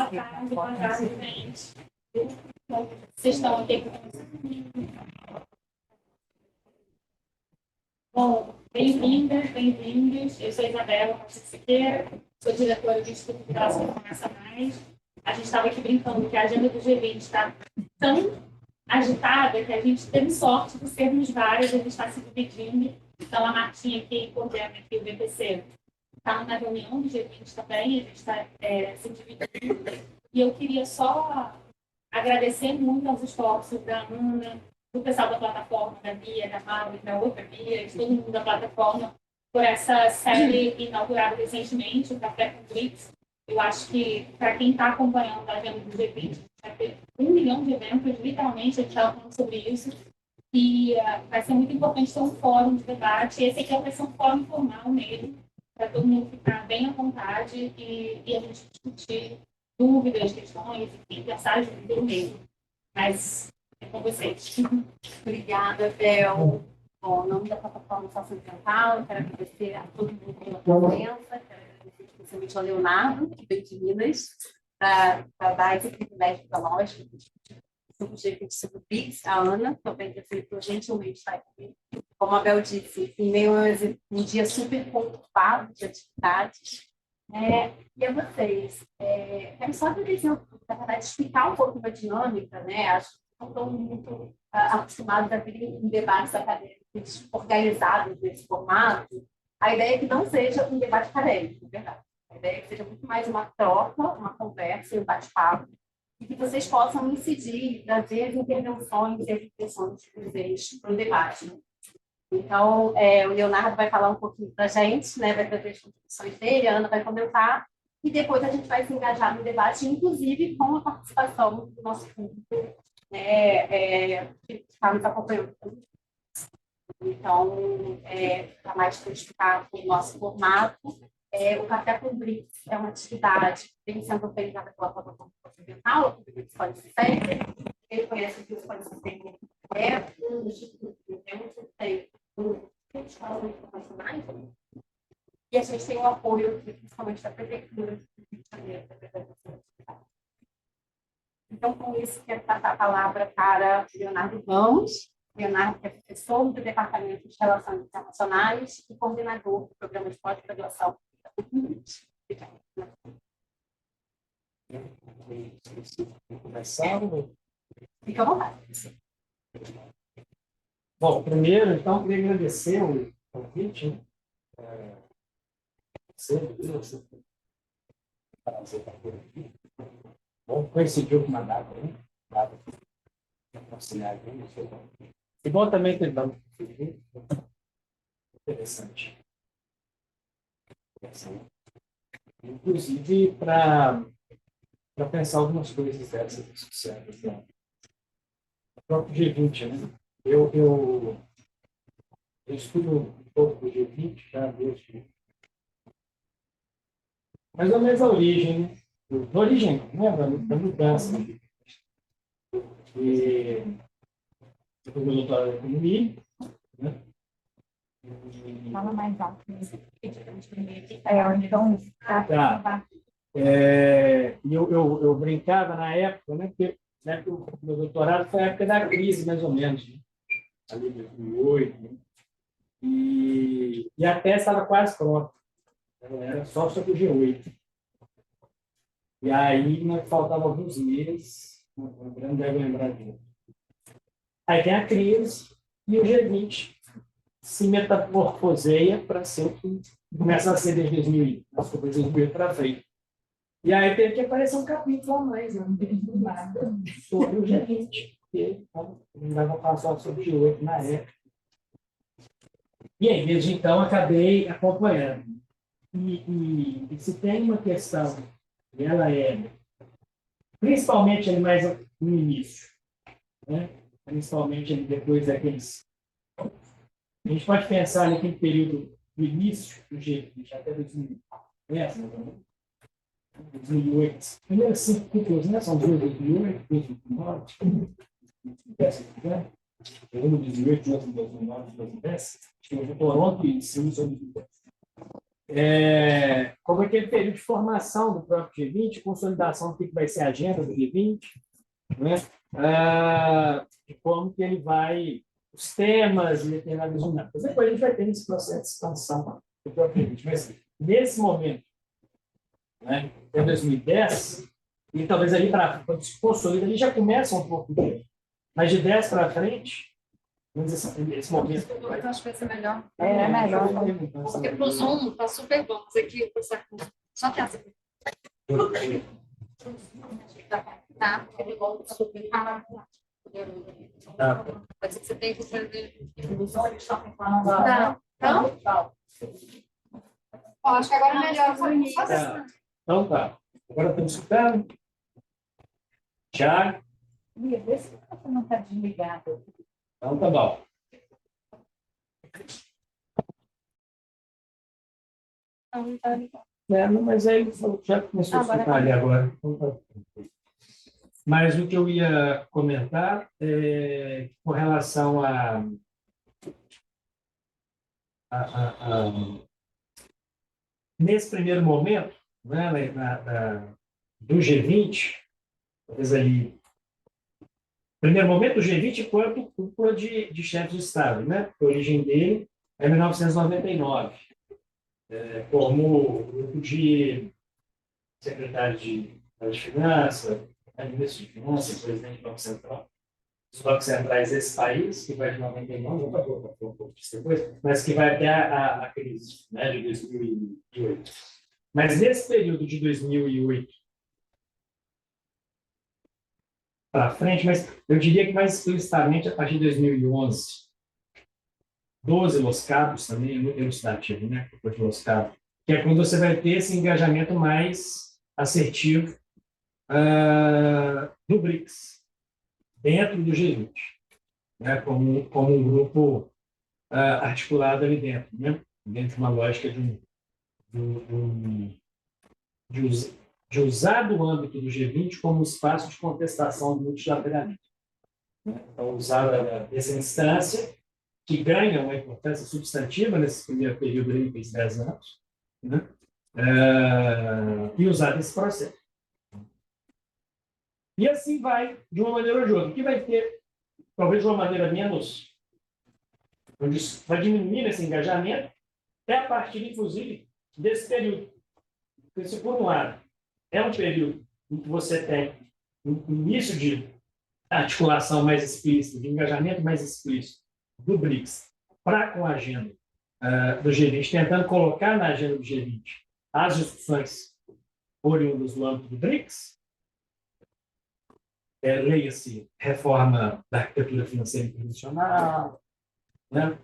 boa tarde, gente. Vocês estão aqui? Bom, bem-vindas, bem-vindos. Eu sou Isabela Siqueira, sou diretora do Instituto de Relação Começa Mais. A gente estava aqui brincando que a agenda do G20 está tão agitada que a gente teve sorte de sermos várias, a gente está se dividindo. Então, a Martinha, que coordena aqui o BPC, está na reunião do G20 também, a gente está se dividindo. E eu queria só agradecer muito aos esforços da Ana, do pessoal da plataforma, da Bia, da Mauro, da outra Bia, de todo mundo da plataforma, por essa série inaugurada recentemente, o Café com Blitz. Eu acho que, para quem está acompanhando a agenda do G20, vai ter 1 milhão de eventos, literalmente, a gente estava falando sobre isso. E vai ser muito importante ter um fórum de debate. Esse aqui vai ser um fórum informal mesmo, para todo mundo ficar bem à vontade e a gente discutir dúvidas, questões, enfim, pensar junto mesmo. Mas é com vocês. Obrigada, Bel. Bom, em nome da plataforma Socioambiental, eu quero agradecer a todo mundo pela presença, quero agradecer especialmente ao Leonardo, que veio de Minas, para dar esse privilégio para nós, para discutir sobre o G20 sobre o PIX, a Ana, também que aceitou gentilmente estar aqui. Como a Bel disse, em meio a um dia super conturbado de atividades. E a vocês, quero só agradecer, na verdade, explicar um pouco da dinâmica, né? Acho que não estão muito acostumados a vir em debates acadêmicos organizados nesse formato. A ideia é que não seja um debate acadêmico, na verdade. A ideia é que seja muito mais uma troca, uma conversa e um bate-papo, e que vocês possam incidir, trazer as intervenções e as impressões de vocês para o debate. Então, o Leonardo vai falar um pouquinho para a gente, né, vai trazer as contribuições dele, a Ana vai comentar, e depois a gente vai se engajar no debate, inclusive com a participação do nosso público, né, que está nos acompanhando. Então, para mais especificar o nosso formato, o Café com Blitz é uma atividade que vem sendo organizada pela plataforma Socioambiental, o Blitz Pode Ser. Quem conhece o Blitz Pode Ser um instituto que tem escolas internacionais, e a gente tem o apoio, principalmente da Prefeitura do Rio de Janeiro. Então, com isso, quero passar a palavra para Leonardo Ramos. Leonardo é professor do Departamento de Relações Internacionais e coordenador do programa de pós-graduação. Fica à vontade. Bom, primeiro, então, queria agradecer o convite. Você prazer estar por aqui. Bom, coincidiu com uma data, né? Data conciliar aqui. E bom também ter dado interessante. Inclusive, para pensar algumas coisas dessas associadas ao próprio G20, né? Eu estudo um pouco do G20 já desde mais ou menos a origem, né? A origem, né? Da mudança. E depois do doutorado em economia, né? Fala mais alto. Tá. E eu brincava na época, né? Porque o meu doutorado foi a época da crise, mais ou menos, né? Ali em 2008, né? E a tese estava quase pronta. Ela era só sobre o G8. E aí, faltavam alguns meses, o Breno deve lembrar disso. Aí tem a crise e o G20 se metamorfoseia para ser o que começa a ser desde 2008 para frente. E aí teve que aparecer um capítulo a mais, né? Sobre o G20, porque não dava para falar sobre o G8 na época. E aí, desde então, acabei acompanhando. E se tem uma questão, e ela principalmente ali mais no início, né? Principalmente ali depois daqueles. A gente pode pensar ali naquele período do início do G20, até 2008. As primeiras 5 ciclos, né? São 2008, 2009, 2010, né? 2018, 2009, 2010. Tinha o Toronto e Sim, 2010. como aquele período de formação do próprio G20, consolidação do que vai ser a agenda do G20, né? E como que ele vai, os temas e determinadas dinâmicas. Depois a gente vai ter esse processo de expansão do próprio G20. Mas, nesse momento, né, em 2010, e talvez ali para quando se consolida, ali já começa um pouco de. Mas de 10 para frente, vamos dizer assim, nesse momento. Eu acho que vai ser melhor. É melhor. Porque pro Zoom tá super bom. Mas aqui, só que essa. Tá, porque bom, super. Tá. Pode ser que você tenha que fazer. Tá. Então, ó, acho que agora é melhor. Tá. Então tá. Agora estamos escutando. Tiago. Vê se você não está desligado. Então tá bom. Não, mas aí já começou a escutar ali agora. Mas o que eu ia comentar é com relação nesse primeiro momento, né, do G20, talvez ali, primeiro momento do G20 enquanto cúpula de chefes de Estado, né? A origem dele é 1999, como grupo de secretário de Finanças, ministro de Finanças, presidente do Banco Central, os bancos centrais desse país, que vai de 99, um pouco depois, mas que vai até a crise, né, de 2008. Mas nesse período de 2008 para frente, mas eu diria que mais explicitamente a partir de 2011, 12 Los Cabos também é muito elucidativo, né? Depois de Los Cabos, que é quando você vai ter esse engajamento mais assertivo do BRICS, dentro do G20, né? Como um grupo articulado ali dentro, né? Dentro de uma lógica de usar do âmbito do G20 como espaço de contestação do multilateralismo. Então, usar essa instância que ganha uma importância substantiva nesse primeiro período de 10 anos, né? E usar esse processo. E assim vai, de uma maneira ou de outra, que vai ter, talvez de uma maneira menos, onde vai diminuir esse engajamento, é a partir, inclusive, desse período. Porque, se por um lado, é um período em que você tem um início de articulação mais explícita, de engajamento mais explícito do BRICS para com a agenda do G20, tentando colocar na agenda do G20 as discussões oriundas do âmbito do BRICS, leia-se reforma da arquitetura financeira internacional, né?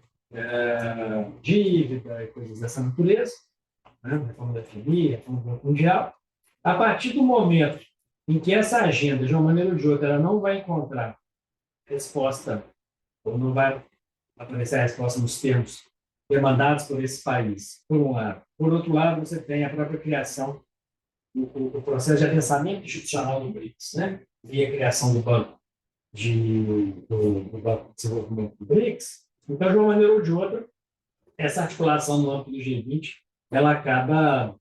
Dívida e coisas dessa natureza, né? Reforma da FMI, reforma do Banco Mundial. A partir do momento em que essa agenda, de uma maneira ou de outra, ela não vai encontrar resposta, ou não vai aparecer a resposta nos termos demandados por esse país, por um lado. Por outro lado, você tem a própria criação, o processo de adensamento institucional do BRICS, né? Via criação do Banco do Banco de Desenvolvimento do BRICS. Então, de uma maneira ou de outra, essa articulação no âmbito do G20, ela acaba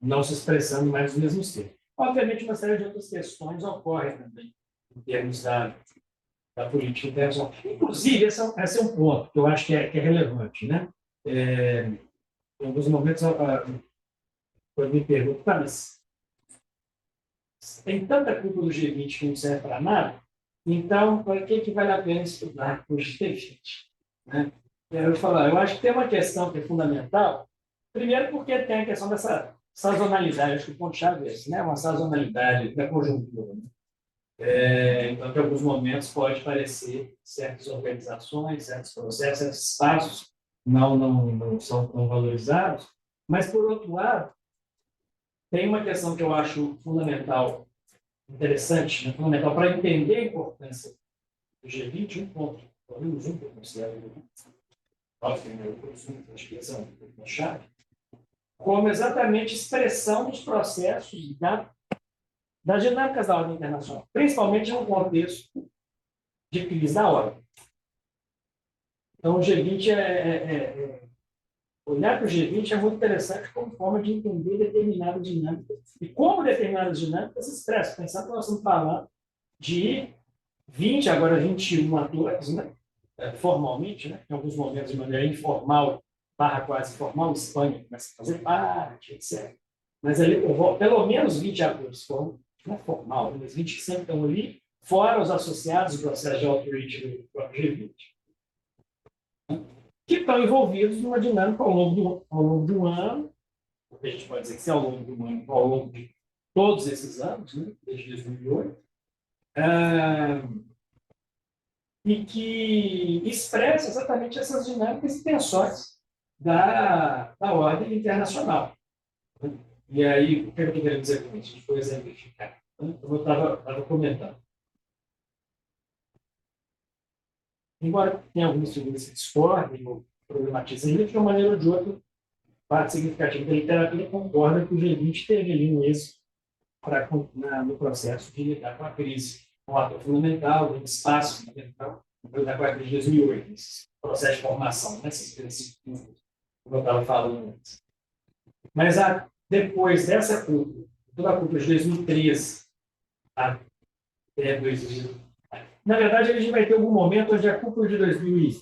não se expressando mais nos mesmos termos. Obviamente, uma série de outras questões ocorrem também, em termos da política internacional. Inclusive, esse é um ponto que eu acho que é relevante, né? Em alguns momentos, quando me perguntam, tá, mas tem tanta culpa do G20 que não serve para nada, então, para que vale a pena estudar o G20? Né? Eu acho que tem uma questão que é fundamental, primeiro porque tem a questão dessa sazonalidade, acho que o ponto-chave é esse, né? Uma sazonalidade da conjuntura. Né? Então, em alguns momentos pode parecer certas organizações, certos processos, certos espaços não são tão valorizados, mas, por outro lado, tem uma questão que eu acho fundamental, interessante, né? Fundamental para entender a importância do G20, um ponto, talvez um que eu considero, acho que essa é uma chave, como exatamente expressão dos processos das dinâmicas da ordem internacional, principalmente no contexto de crise da ordem. Então, o G20 olhar para o G20 é muito interessante como forma de entender determinadas dinâmicas e como determinadas dinâmicas se expressam. Pensar que nós estamos falando de 20, agora 21 atores, né? Formalmente, né? Em alguns momentos de maneira informal, barra quase formal, Espanha começa a fazer parte, etc. Mas ali, pelo menos 20 atores, não é formal, mas 20 que sempre estão ali, fora os associados do processo de outreach do próprio G20, que estão envolvidos numa dinâmica ao longo do ano, porque a gente pode dizer que se ao longo do ano, ao longo de todos esses anos, né? Desde 2008, e que expressa exatamente essas dinâmicas e tensões da ordem internacional. E aí, o que eu estou querendo dizer com isso? A gente foi exemplificar. Como eu estava comentando. Embora tenha algumas figuras que discordem ou problematizem, de uma maneira ou de outra, parte significativa da literatura concorda que o G20 teve ali um êxito no processo de lidar com a crise, um ator fundamental, um espaço fundamental, lidar com a crise de 2008, esse processo de formação, nesses princípios, como eu estava falando antes. Mas depois dessa cúpula, toda a cúpula de 2013 até 2000, na verdade, a gente vai ter algum momento onde a cúpula de 2010,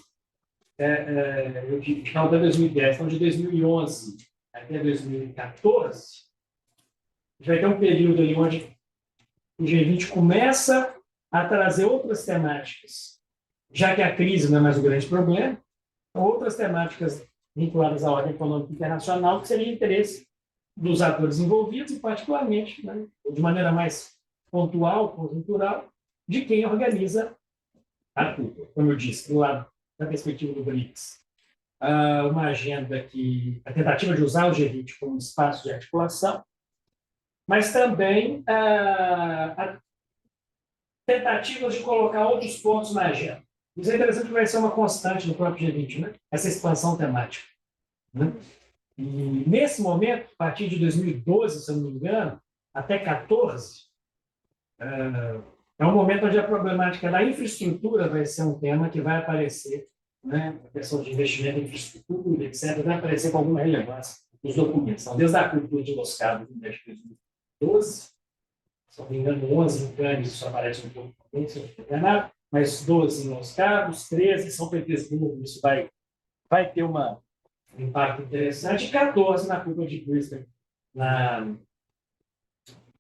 então de 2011 até 2014, a gente vai ter um período ali onde o G20 começa a trazer outras temáticas, já que a crise não é mais o grande problema, outras temáticas vinculadas à ordem econômica internacional, que seria interesse dos atores envolvidos e, particularmente, né, de maneira mais pontual, conjuntural, de quem organiza a cúpula. Como eu disse, do lado da perspectiva do BRICS, uma agenda a tentativa de usar o G20 como espaço de articulação, mas também a tentativa de colocar outros pontos na agenda. Isso é interessante que vai ser uma constante no próprio G20, né? Essa expansão temática. Né? E nesse momento, a partir de 2012, se eu não me engano, até 2014, é um momento onde a problemática da infraestrutura vai ser um tema que vai aparecer, né? A questão de investimento em infraestrutura, etc., vai aparecer com alguma relevância nos documentos. Então, desde a cultura de Los Cabos, em 2012, se não me engano, 11 em Cannes, isso aparece um pouco também, se eu não estou enganado, mas 12 em Los Cabos, 13 em São Petersburgo, isso vai ter um impacto interessante, e 14 na cúpula de Brisbane, na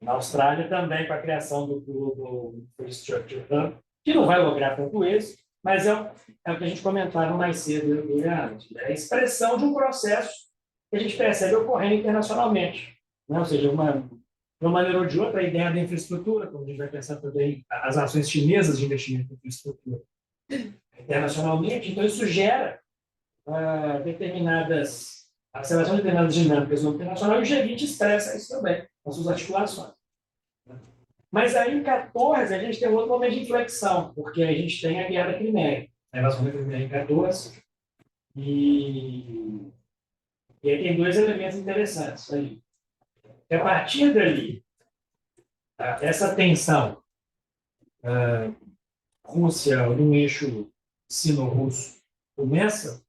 Austrália, também com a criação do Global Infrastructure Hub, que não vai lograr tanto êxito, mas é o que a gente comentava mais cedo, é a expressão de um processo que a gente percebe ocorrendo internacionalmente. Né? Ou seja, de uma maneira ou de outra, a ideia da infraestrutura, como a gente vai pensar também, as ações chinesas de investimento em infraestrutura internacionalmente, então isso gera aceleração de determinadas dinâmicas no internacional, e o G20 expressa isso também, com suas articulações. Mas aí, em 14, a gente tem um outro momento de inflexão, porque a gente tem a Guerra da Crimeia, a invasão da Crimeia em 14, e aí tem dois elementos interessantes aí. A partir dali, essa tensão Rússia no eixo sino-russo começa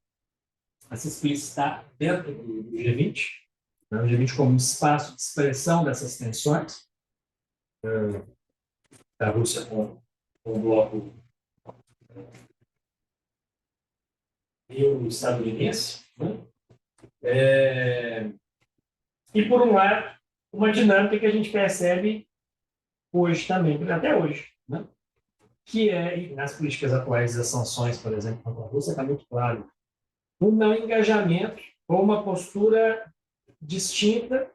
a se explicitar dentro do G20, né? O G20 como um espaço de expressão dessas tensões, da Rússia com o bloco euro-estadunidense, né? E, por um lado, uma dinâmica que a gente percebe hoje também, até hoje, né? Que nas políticas atuais das sanções, por exemplo, contra a Rússia, está muito claro, um não engajamento ou uma postura distinta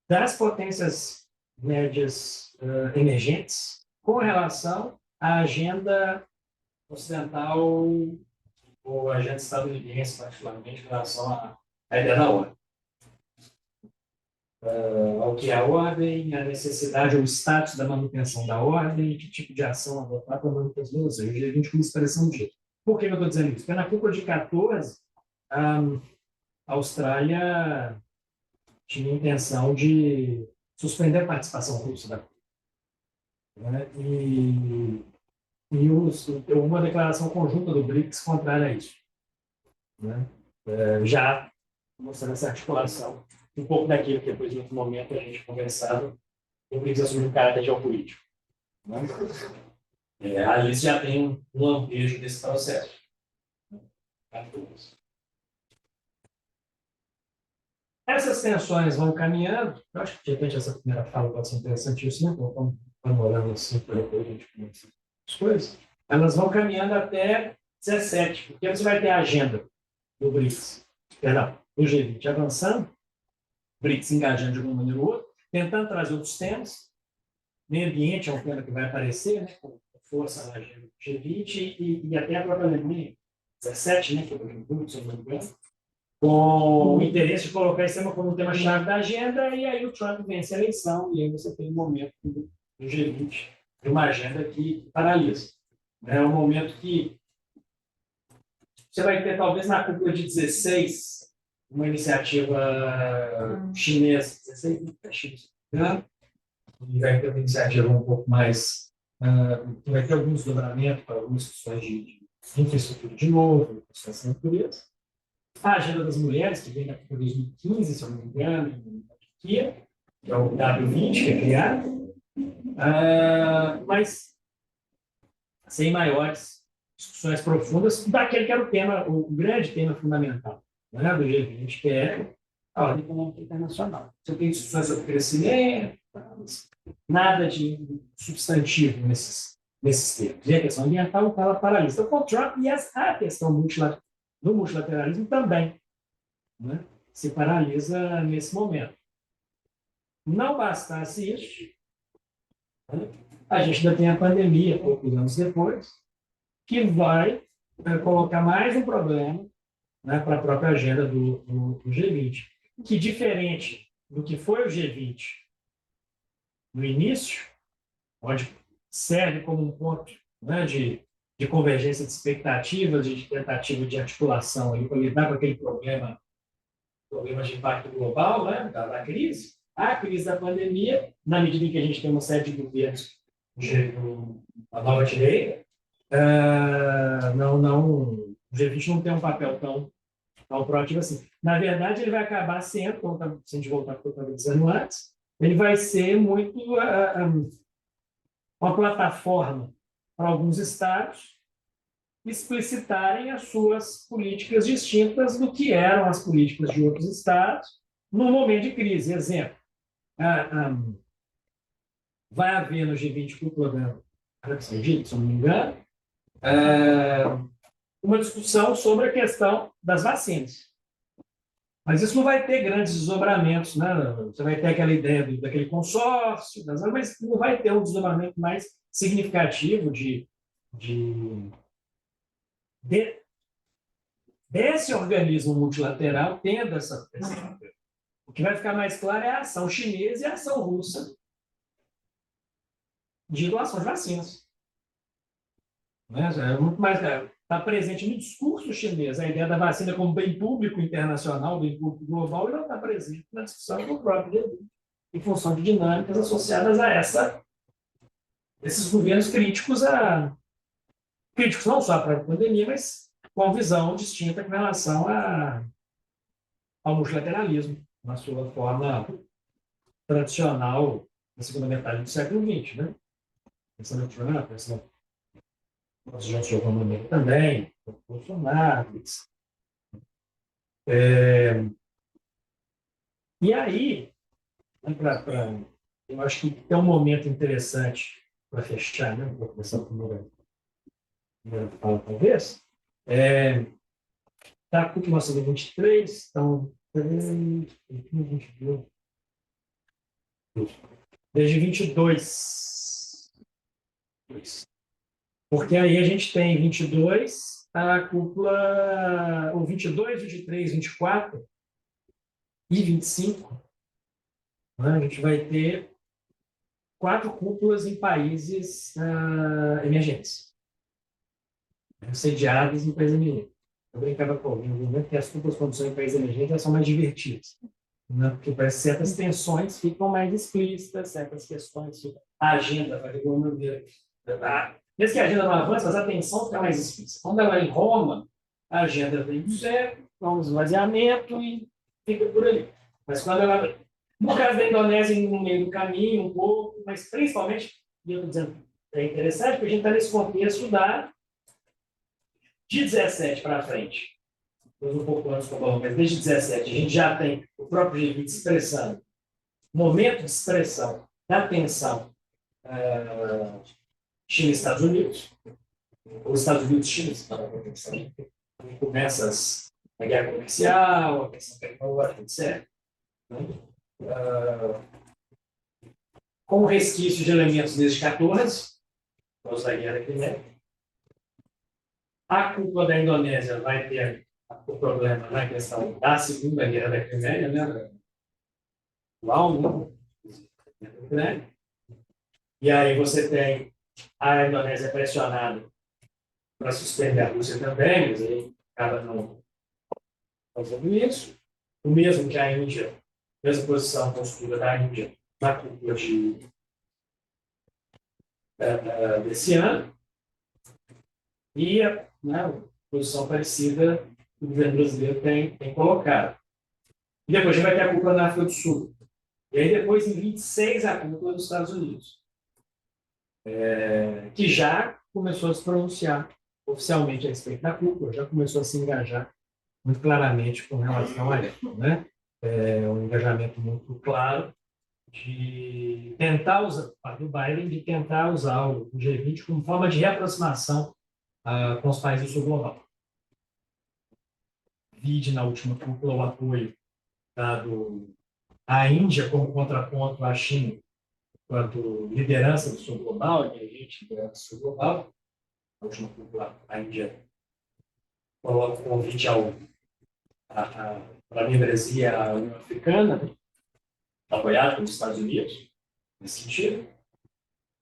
das potências médias emergentes com relação à agenda ocidental ou à agenda estadunidense, particularmente, em relação à ideia da ordem. Ao que é a ordem, a necessidade ou o status da manutenção da ordem, que tipo de ação adotar para a manutenção, ou seja, o G20 como expressão disso. Por que eu estou dizendo isso? Porque na cúpula de 14, a Austrália tinha a intenção de suspender a participação russa da cúpula. Né? E uma declaração conjunta do BRICS contrária a isso. Né? Já mostrando essa articulação. Um pouco daquilo que depois, em outro momento, a gente conversava, eu preciso assumir um caráter geopolítico. Né? A Alice já tem um lampejo desse processo. Essas tensões vão caminhando. Eu acho que, de repente, essa primeira fala pode ser interessantíssima, então vamos olhando assim, para depois a gente começar as coisas. Elas vão caminhando até 17, porque você vai ter a agenda do BRICS, perdão, do G20 avançando, BRICS engajando de alguma maneira ou outra, tentando trazer outros temas. Meio ambiente é um tema que vai aparecer, né, com força na agenda do G20 e até a própria Alemanha, 17, né, que é o grupo, se eu não me engano, com o interesse de colocar esse tema como um tema-chave da agenda, e aí o Trump vence a eleição, e aí você tem um momento do G20, de uma agenda que paralisa. É um momento que você vai ter, talvez, na cúpula de 16, uma iniciativa chinesa, 16, né? E vai ter uma iniciativa um pouco mais, vai ter alguns desdobramentos para algumas questões de infraestrutura de novo, questões de natureza. A agenda das mulheres, que vem da 2015, se eu não me engano, na Turquia, que é o W20, que é criado, mas sem maiores discussões profundas daquele que era o tema, o grande tema fundamental, né, do G20, que é a ordem econômica internacional. Você tem discussões sobre crescimento, nada de substantivo nesses termos. E a questão ambiental está paralisa. Com o Trump e a questão do multilateralismo também, né, se paralisa nesse momento. Não bastasse isso, né, a gente ainda tem a pandemia, poucos anos depois, que vai colocar mais um problema, né, para a própria agenda do G20, que, diferente do que foi o G20 no início, onde serve como um ponto, né, de convergência de expectativas, de tentativa de articulação para lidar com aquele problema de impacto global, né, da crise, a crise da pandemia, na medida em que a gente tem uma série de governos, a nova direita, o G20 não tem um papel tão proativo assim. Na verdade, ele vai acabar sendo, se a gente voltar para o que eu estava dizendo antes, ele vai ser muito uma plataforma para alguns estados explicitarem as suas políticas distintas do que eram as políticas de outros estados no momento de crise. Exemplo, vai haver no G20 cúpula da Arábia Saudita, se eu não me engano, uma discussão sobre a questão das vacinas. Mas isso não vai ter grandes desdobramentos, né? Você vai ter aquela ideia daquele consórcio, mas não vai ter um desdobramento mais significativo desse organismo multilateral tendo essa papel. O que vai ficar mais claro é a ação chinesa e a ação russa de doação de vacinas. É muito mais. Está presente no discurso chinês a ideia da vacina como bem público internacional, bem público global, e não está presente na discussão do próprio G20, em função de dinâmicas associadas a esses governos críticos não só para a pandemia, mas com visão distinta com relação ao multilateralismo, na sua forma tradicional na segunda metade do século XX. Né? Pensando no Trump, pensando nós já jogamos nele também, o Bolsonaro. E aí, eu acho que tem um momento interessante para fechar, né? Vou começar a primeira fala, talvez. Está com o nosso 23, então, desde 22. Porque aí a gente tem 22, a cúpula, o 22, 23, 24 e 25, né? A gente vai ter 4 cúpulas em países emergentes, sediados em países emergentes. Eu brincava com alguém, que as cúpulas, quando são em países emergentes, elas são mais divertidas, né? Porque parece que certas tensões ficam mais explícitas, certas questões, a agenda vai de alguma maneira. Mesmo que a agenda não avance, mas a tensão fica mais explícita. Quando ela é em Roma, a agenda vem do zero, vamos esvaziamento e fica por ali. Mas quando ela, no caso da Indonésia, no meio do caminho, um pouco, mas principalmente, e eu estou dizendo, é interessante porque a gente está nesse contexto de 17 para frente. Depois um pouco antes, mas desde 17 a gente já tem o próprio G20 expressando, momento de expressão da tensão China e Estados Unidos, os Estados Unidos e China, começa a guerra comercial, a questão tecnológica, etc. Com resquício de elementos desde 14, por causa da guerra climática. A culpa da Indonésia vai ter o problema na questão da Segunda Guerra da Crimeia, né? E aí você tem a Indonésia pressionada para suspender a Rússia também, mas aí acaba não fazendo isso. O mesmo que a Índia, mesma posição, postura da Índia na cúpula desse ano. E né, posição parecida que o governo brasileiro tem colocado. E depois a gente vai ter a cúpula na África do Sul. E aí depois, em 26, a cúpula dos Estados Unidos, que já começou a se pronunciar oficialmente a respeito da cúpula, já começou a se engajar muito claramente com relação a ela. Né? Um engajamento muito claro de tentar usar, do Biden, de tentar usar o G20 como forma de reaproximação com os países do sul global. Vide na última cúpula o apoio dado à Índia como contraponto à China, enquanto liderança do sul global, emergente liderança do sul global. Na última cúpula, a Índia coloca o convite para a membresia à União Africana, né? Apoiado pelos Estados Unidos, nesse sentido.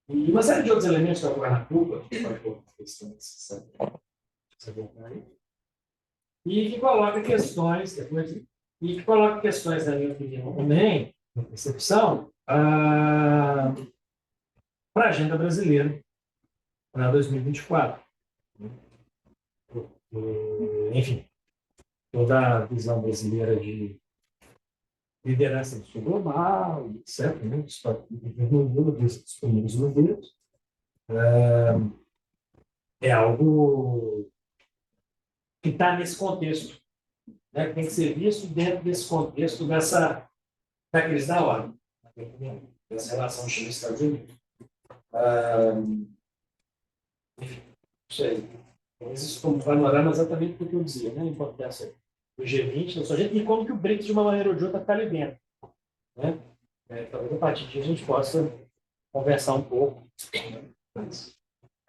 E uma série de outros elementos que ocorrem na cúpula, que pode pôr e que coloca questões, na minha opinião, também, na percepção, para a agenda brasileira para 2024. Enfim, toda a visão brasileira de liderança do sul global, etc., né, dos disponíveis governos, é algo que está nesse contexto, né, que tem que ser visto dentro desse contexto da crise da ordem, dessa relação China-Estados Unidos. Enfim, isso aí. Isso como panorama exatamente o que eu dizia, né, a importância do G20, da sua gente, e como que o BRICS, de uma maneira ou de outra, está ali dentro. Né? Talvez a partir disso a gente possa conversar um pouco a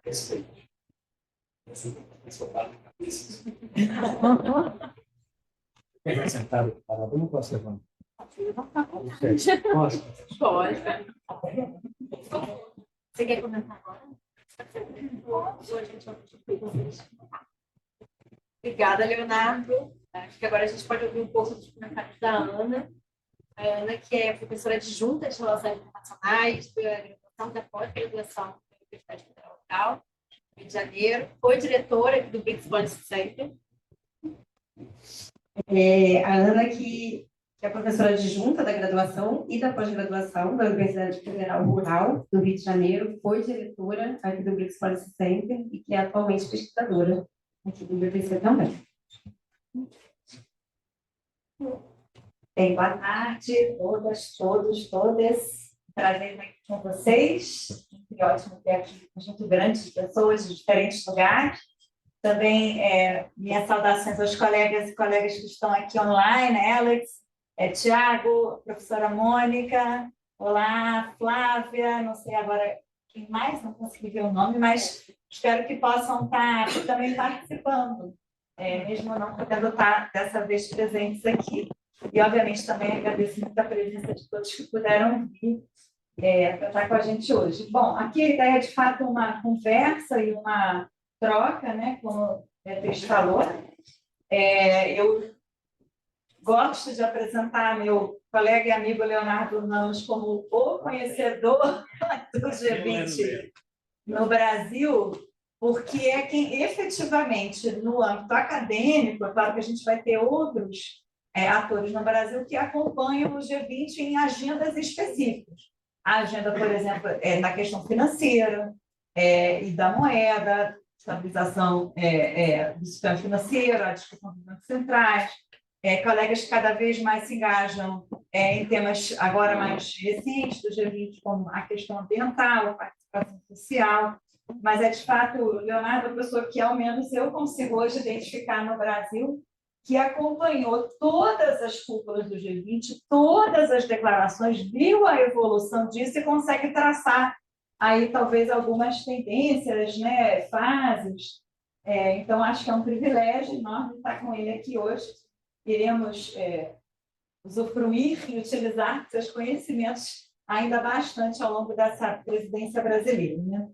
respeito. Quem vai sentado parado, não posso levantar. Pode. Você quer comentar agora? Obrigada, Leonardo. Acho que agora a gente pode ouvir um pouco dos comentários da Ana. A Ana, que é professora adjunta de Relações Internacionais, da graduação da pós-graduação da Universidade Federal Local, Rio de Janeiro, foi diretora aqui do BRICS Policy Center. A Ana, que é professora adjunta da graduação e da pós-graduação da Universidade Federal Rural do Rio de Janeiro, foi diretora aqui do BRICS Policy Center e que é atualmente pesquisadora aqui do BBC também. Bem, boa tarde, todas, todos, todas. Prazer estar aqui com vocês. Que ótimo ter aqui um conjunto grande de pessoas de diferentes lugares. Também minhas saudações aos colegas e colegas que estão aqui online, Alex, Tiago, professora Mônica, olá, Flávia, não sei agora quem mais, não consegui ver o nome, mas espero que possam estar também participando, mesmo não podendo estar dessa vez presentes aqui. E, obviamente, também agradeço muito a presença de todos que puderam vir para estar com a gente hoje. Bom, aqui a ideia é, de fato, uma conversa e uma troca, né, como a Beatriz falou. Eu gosto de apresentar meu colega e amigo Leonardo Ramos como o conhecedor do G20 no Brasil, porque é quem efetivamente, no âmbito acadêmico, é claro que a gente vai ter outros atores no Brasil que acompanham o G20 em agendas específicas. A agenda, por exemplo, na questão financeira e da moeda, estabilização do sistema financeiro, a discussão dos bancos centrais, colegas que cada vez mais se engajam em temas agora mais recentes do G20, como a questão ambiental, a participação social, mas de fato, Leonardo, a pessoa que ao menos eu consigo hoje identificar no Brasil, que acompanhou todas as cúpulas do G20, todas as declarações, viu a evolução disso e consegue traçar aí talvez algumas tendências, né, fases. Então, acho que é um privilégio enorme estar com ele aqui hoje. Iremos usufruir e utilizar seus conhecimentos ainda bastante ao longo dessa presidência brasileira, né?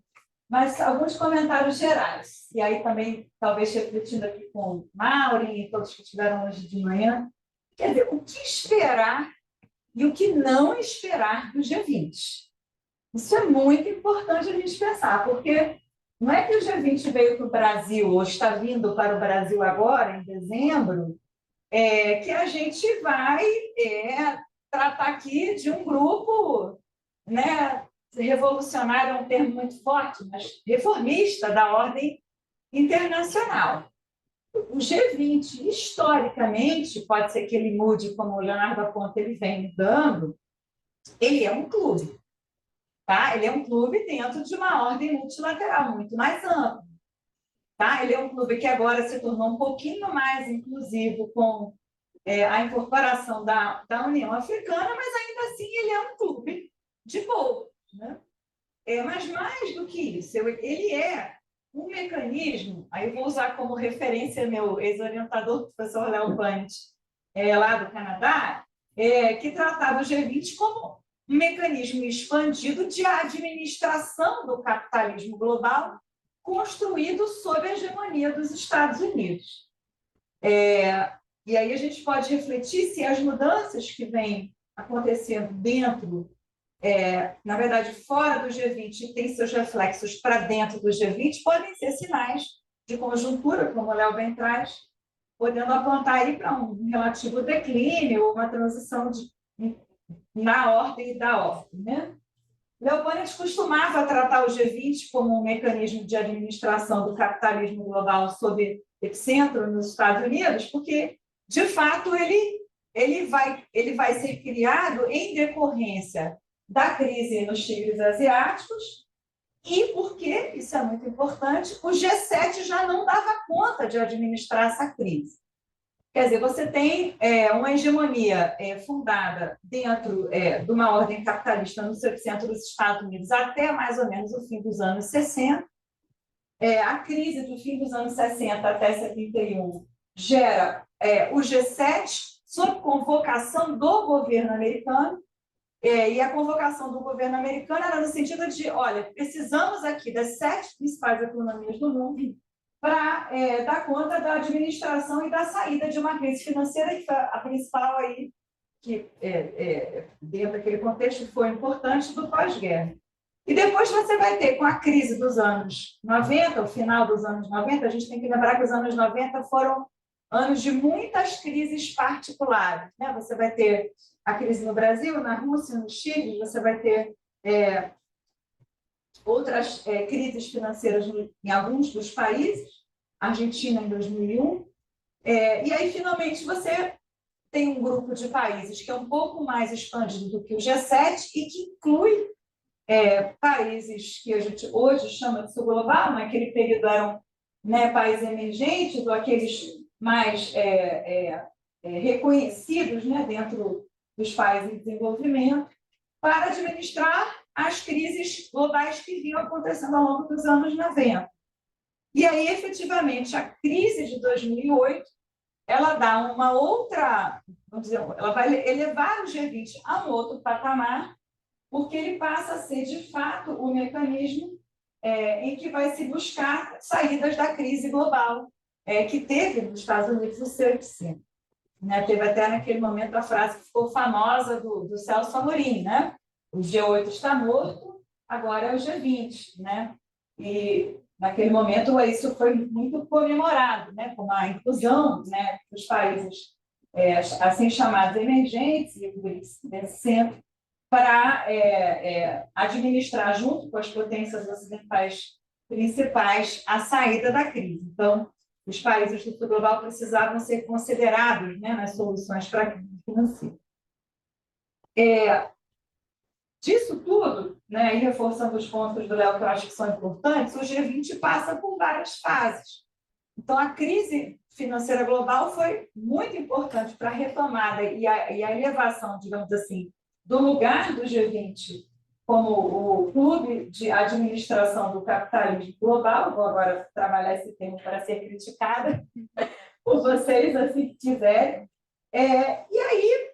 Mas alguns comentários gerais, e aí também, talvez refletindo aqui com o Maureen e todos que estiveram hoje de manhã, quer dizer, o que esperar e o que não esperar do G20. Isso é muito importante a gente pensar, porque não é que o G20 veio para o Brasil, ou está vindo para o Brasil agora, em dezembro, que a gente vai tratar aqui de um grupo, né, revolucionário é um termo muito forte, mas reformista da ordem internacional. O G20, historicamente, pode ser que ele mude, como o Leonardo aponta, ele vem mudando, ele é um clube. Tá? Ele é um clube dentro de uma ordem multilateral muito mais ampla. Tá? Ele é um clube que agora se tornou um pouquinho mais inclusivo com a incorporação da União Africana, mas ainda assim ele é um clube de povo. Né? Mas mais do que isso, ele é um mecanismo, aí eu vou usar como referência meu ex-orientador, o professor Léo Pant, lá do Canadá, que tratava o G20 como um mecanismo expandido de administração do capitalismo global construído sob a hegemonia dos Estados Unidos. E aí a gente pode refletir se as mudanças que vêm acontecendo dentro, na verdade, fora do G20 e tem seus reflexos para dentro do G20, podem ser sinais de conjuntura, como o Léo bem traz, podendo apontar aí para um relativo declínio ou uma transição na ordem e da ordem. Né? Leopold costumava tratar o G20 como um mecanismo de administração do capitalismo global sob epicentro nos Estados Unidos, porque, de fato, ele vai ser criado em decorrência da crise nos tigres asiáticos e porque, isso é muito importante, o G7 já não dava conta de administrar essa crise. Quer dizer, você tem uma hegemonia fundada dentro de uma ordem capitalista no seu centro dos Estados Unidos até mais ou menos o fim dos anos 60. A crise do fim dos anos 60 até 71 gera o G7 sob convocação do governo americano, e a convocação do governo americano era no sentido de, olha, precisamos aqui das 7 principais economias do mundo para dar conta da administração e da saída de uma crise financeira, que foi a principal aí, que dentro daquele contexto foi importante, do pós-guerra. E depois você vai ter, com a crise dos anos 90, o final dos anos 90, a gente tem que lembrar que os anos 90 foram anos de muitas crises particulares. Né? Você vai ter a crise no Brasil, na Rússia, no Chile, você vai ter outras crises financeiras em alguns dos países, Argentina em 2001, e aí, finalmente, você tem um grupo de países que é um pouco mais expandido do que o G7 e que inclui países que a gente hoje chama de sul global, naquele período eram países emergentes ou aqueles mais reconhecidos, né, dentro dos países em desenvolvimento, para administrar as crises globais que vinham acontecendo ao longo dos anos 90. E aí, efetivamente, a crise de 2008, ela dá uma outra, vamos dizer, ela vai elevar o G20 a um outro patamar, porque ele passa a ser, de fato, o mecanismo em que vai se buscar saídas da crise global, que teve nos Estados Unidos o seu epicentro. Né? Teve até naquele momento a frase que ficou famosa do Celso Amorim, né? O G8 está morto, agora é o G20. Né? E naquele momento isso foi muito comemorado, né? Com a inclusão, né, dos países assim chamados emergentes, e o BRICS nesse centro, para administrar, junto com as potências ocidentais principais, a saída da crise. Então, os países do sul global precisavam ser considerados, né, nas soluções para a crise financeira. Disso tudo, né, e reforçando os pontos do Léo que eu acho que são importantes, o G20 passa por várias fases. Então, a crise financeira global foi muito importante para a retomada e a elevação, digamos assim, do lugar do G20 como o clube de administração do capitalismo global. Vou agora trabalhar esse termo para ser criticada por vocês, assim que quiserem. E aí,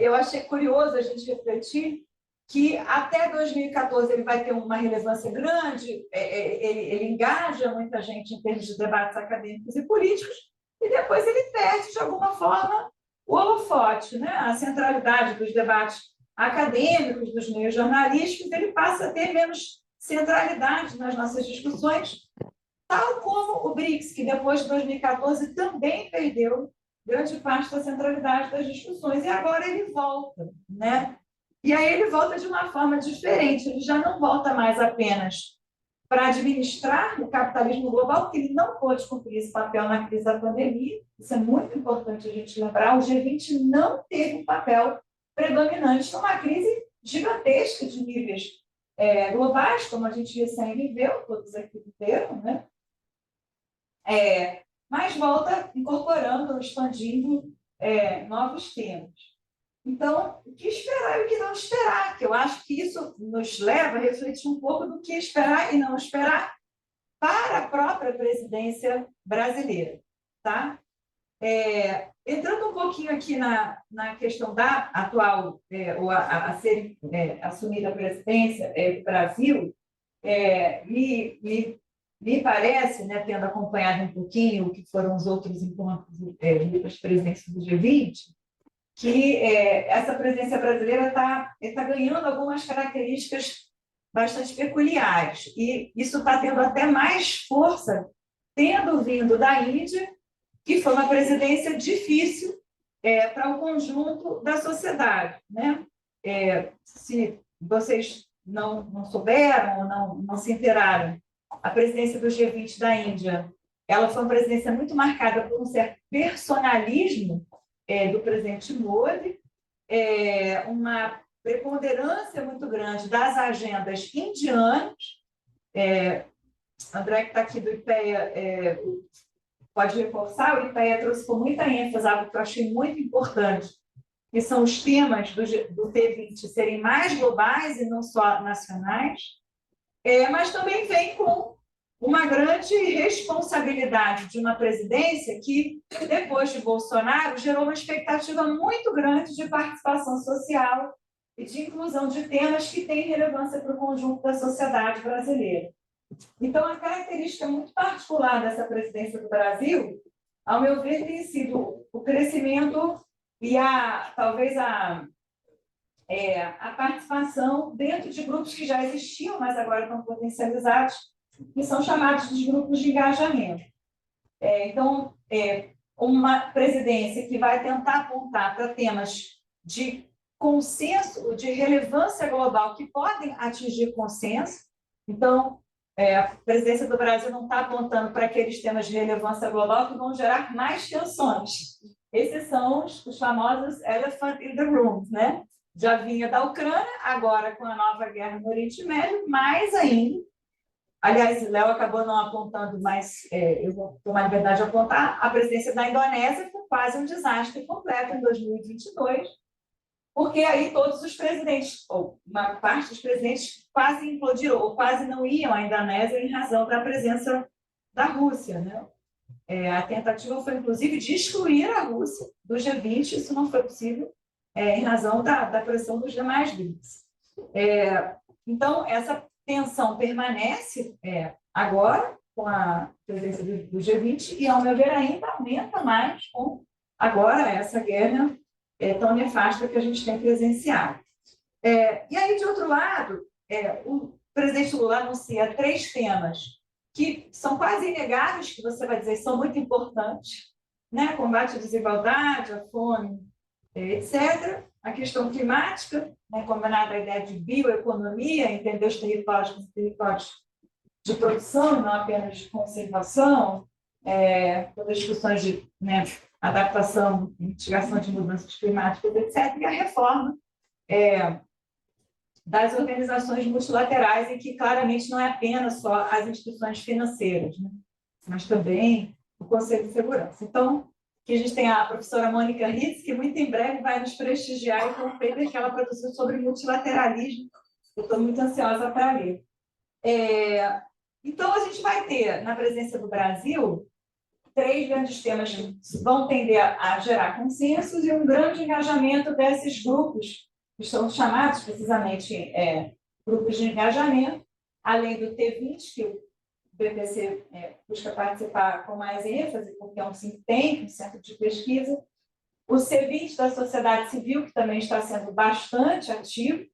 eu achei curioso a gente refletir que até 2014 ele vai ter uma relevância grande, ele engaja muita gente em termos de debates acadêmicos e políticos, e depois ele perde, de alguma forma, o holofote, né? A centralidade dos debates acadêmicos, dos meios jornalísticos, ele passa a ter menos centralidade nas nossas discussões, tal como o BRICS, que depois de 2014 também perdeu grande parte da centralidade das discussões, e agora ele volta, né? E aí ele volta de uma forma diferente, ele já não volta mais apenas para administrar o capitalismo global, porque ele não pôde cumprir esse papel na crise da pandemia, isso é muito importante a gente lembrar, o G20 não teve um papel predominante numa crise gigantesca de níveis globais, como a gente recém viveu, todos aqui viveram, né? Mas volta incorporando, expandindo novos temas. Então, o que esperar e o que não esperar, que eu acho que isso nos leva a refletir um pouco do que esperar e não esperar para a própria presidência brasileira. Tá? Entrando um pouquinho aqui na questão da atual, ou a ser assumida a presidência do Brasil, me parece, né, tendo acompanhado um pouquinho o que foram os outros encontros das presidências do G20, que essa presidência brasileira está ganhando algumas características bastante peculiares. E isso está tendo até mais força, tendo vindo da Índia, que foi uma presidência difícil para o conjunto da sociedade. Né? Se vocês não souberam ou não se inteiraram, a presidência do G20 da Índia, ela foi uma presidência muito marcada por um certo personalismo do presidente Modi, uma preponderância muito grande das agendas indianas. André, que está aqui do IPEA, pode reforçar, o IPEA trouxe com muita ênfase algo que eu achei muito importante, que são os temas do T20 serem mais globais e não só nacionais, mas também vem com uma grande responsabilidade de uma presidência que, depois de Bolsonaro, gerou uma expectativa muito grande de participação social e de inclusão de temas que têm relevância para o conjunto da sociedade brasileira. Então, a característica muito particular dessa presidência do Brasil, ao meu ver, tem sido o crescimento e talvez a participação dentro de grupos que já existiam, mas agora estão potencializados, que são chamados de grupos de engajamento. Então, uma presidência que vai tentar apontar para temas de consenso, de relevância global, que podem atingir consenso. Então, a presidência do Brasil não está apontando para aqueles temas de relevância global que vão gerar mais tensões. Esses são os famosos elephant in the room, né? Já vinha da Ucrânia, agora com a nova guerra no Oriente Médio, mais ainda. Aliás, Léo acabou não apontando, mas eu vou tomar a liberdade de apontar, a presidência da Indonésia foi quase um desastre completo em 2022, porque aí todos os presidentes, ou uma parte dos presidentes, quase implodiram, ou quase não iam à Indonésia em razão da presença da Rússia. Né? A tentativa foi, inclusive, de excluir a Rússia do G20, isso não foi possível em razão da pressão dos demais BRICS. Então, essa tensão permanece agora com a presença do G20 e, ao meu ver, ainda aumenta mais com agora essa guerra tão nefasta que a gente tem presenciado. E aí, de outro lado, o presidente Lula anuncia 3 temas que são quase inegáveis, que você vai dizer são muito importantes, né? Combate à desigualdade, à fome, etc. A questão climática, né? Combinada a ideia de bioeconomia, entender os territórios como territórios de produção, não apenas de conservação, todas as discussões de, né, adaptação, mitigação de mudanças climáticas, etc., e a reforma das organizações multilaterais, em que claramente não é apenas só as instituições financeiras, né, mas também o Conselho de Segurança. Então, aqui a gente tem a professora Mônica Ritz, que muito em breve vai nos prestigiar com o paper que ela produziu sobre multilateralismo. Eu estou muito ansiosa para ler. Então, a gente vai ter, na presença do Brasil, 3 grandes temas que vão tender a gerar consensos e um grande engajamento desses grupos, que são chamados precisamente grupos de engajamento, além do T20, que o BPC busca participar com mais ênfase, porque é um think tank, um centro de pesquisa, o C20 da sociedade civil, que também está sendo bastante ativo.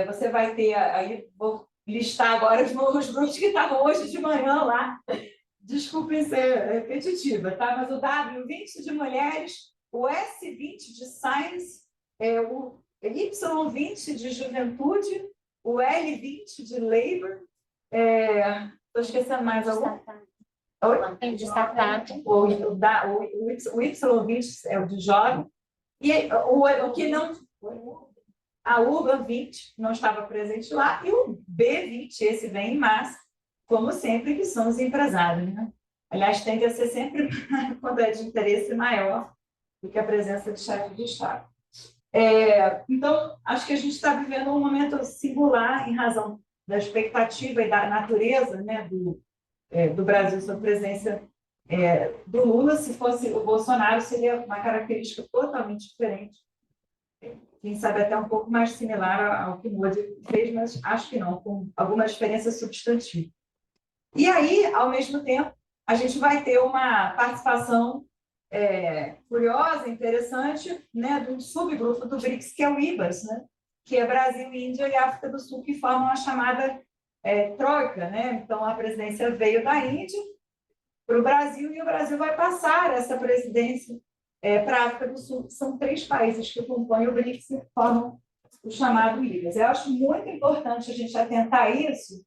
Você vai ter, aí vou listar agora os grupos que estavam hoje de manhã lá. Desculpem ser repetitiva, tá? Mas o W20 de mulheres, o S20 de science, o Y20 de juventude, o L20 de labor. Estou esquecendo mais algum? De startup. O Y20 é o de jovem. E o que não... A UBA 20 não estava presente lá, e o B20, esse vem em massa, como sempre, que são os empresários, né? Aliás, tende a ser sempre, quando é de interesse maior do que a presença de chefe de Estado. Então, acho que a gente está vivendo um momento singular em razão da expectativa e da natureza, né, do Brasil sob presença do Lula. Se fosse o Bolsonaro, seria uma característica totalmente diferente. Quem sabe até um pouco mais similar ao que o Modi fez, mas acho que não, com alguma diferença substantiva. E aí, ao mesmo tempo, a gente vai ter uma participação curiosa, interessante, né, de um subgrupo do BRICS, que é o IBAS, né, que é Brasil, Índia e África do Sul, que formam a chamada troika, né? Então, a presidência veio da Índia para o Brasil, e o Brasil vai passar essa presidência para a África do Sul. São 3 países que compõem o BRICS e formam o chamado IBAS. Eu acho muito importante a gente atentar a isso,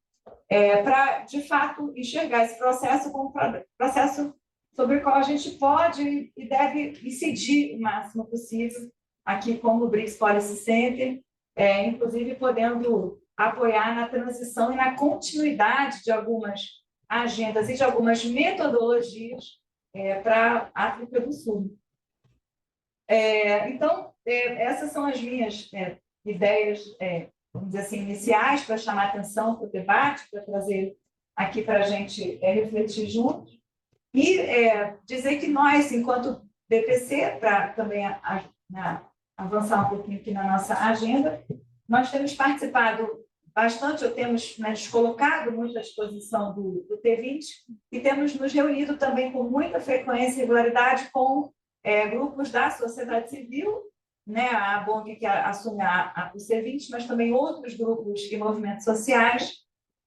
para, de fato, enxergar esse processo como um processo sobre o qual a gente pode e deve incidir o máximo possível, aqui como o BRICS Policy Center, inclusive podendo apoiar na transição e na continuidade de algumas agendas e de algumas metodologias para a África do Sul. Então, essas são as minhas ideias, vamos dizer assim, iniciais, para chamar atenção para o debate, para trazer aqui para a gente refletir juntos. E dizer que nós, enquanto BPC, para também avançar um pouquinho aqui na nossa agenda, nós temos participado bastante, ou temos nos colocado muito à disposição do T20, e temos nos reunido também com muita frequência e regularidade com grupos da sociedade civil, né, a BONG, que assume o C20, mas também outros grupos e movimentos sociais.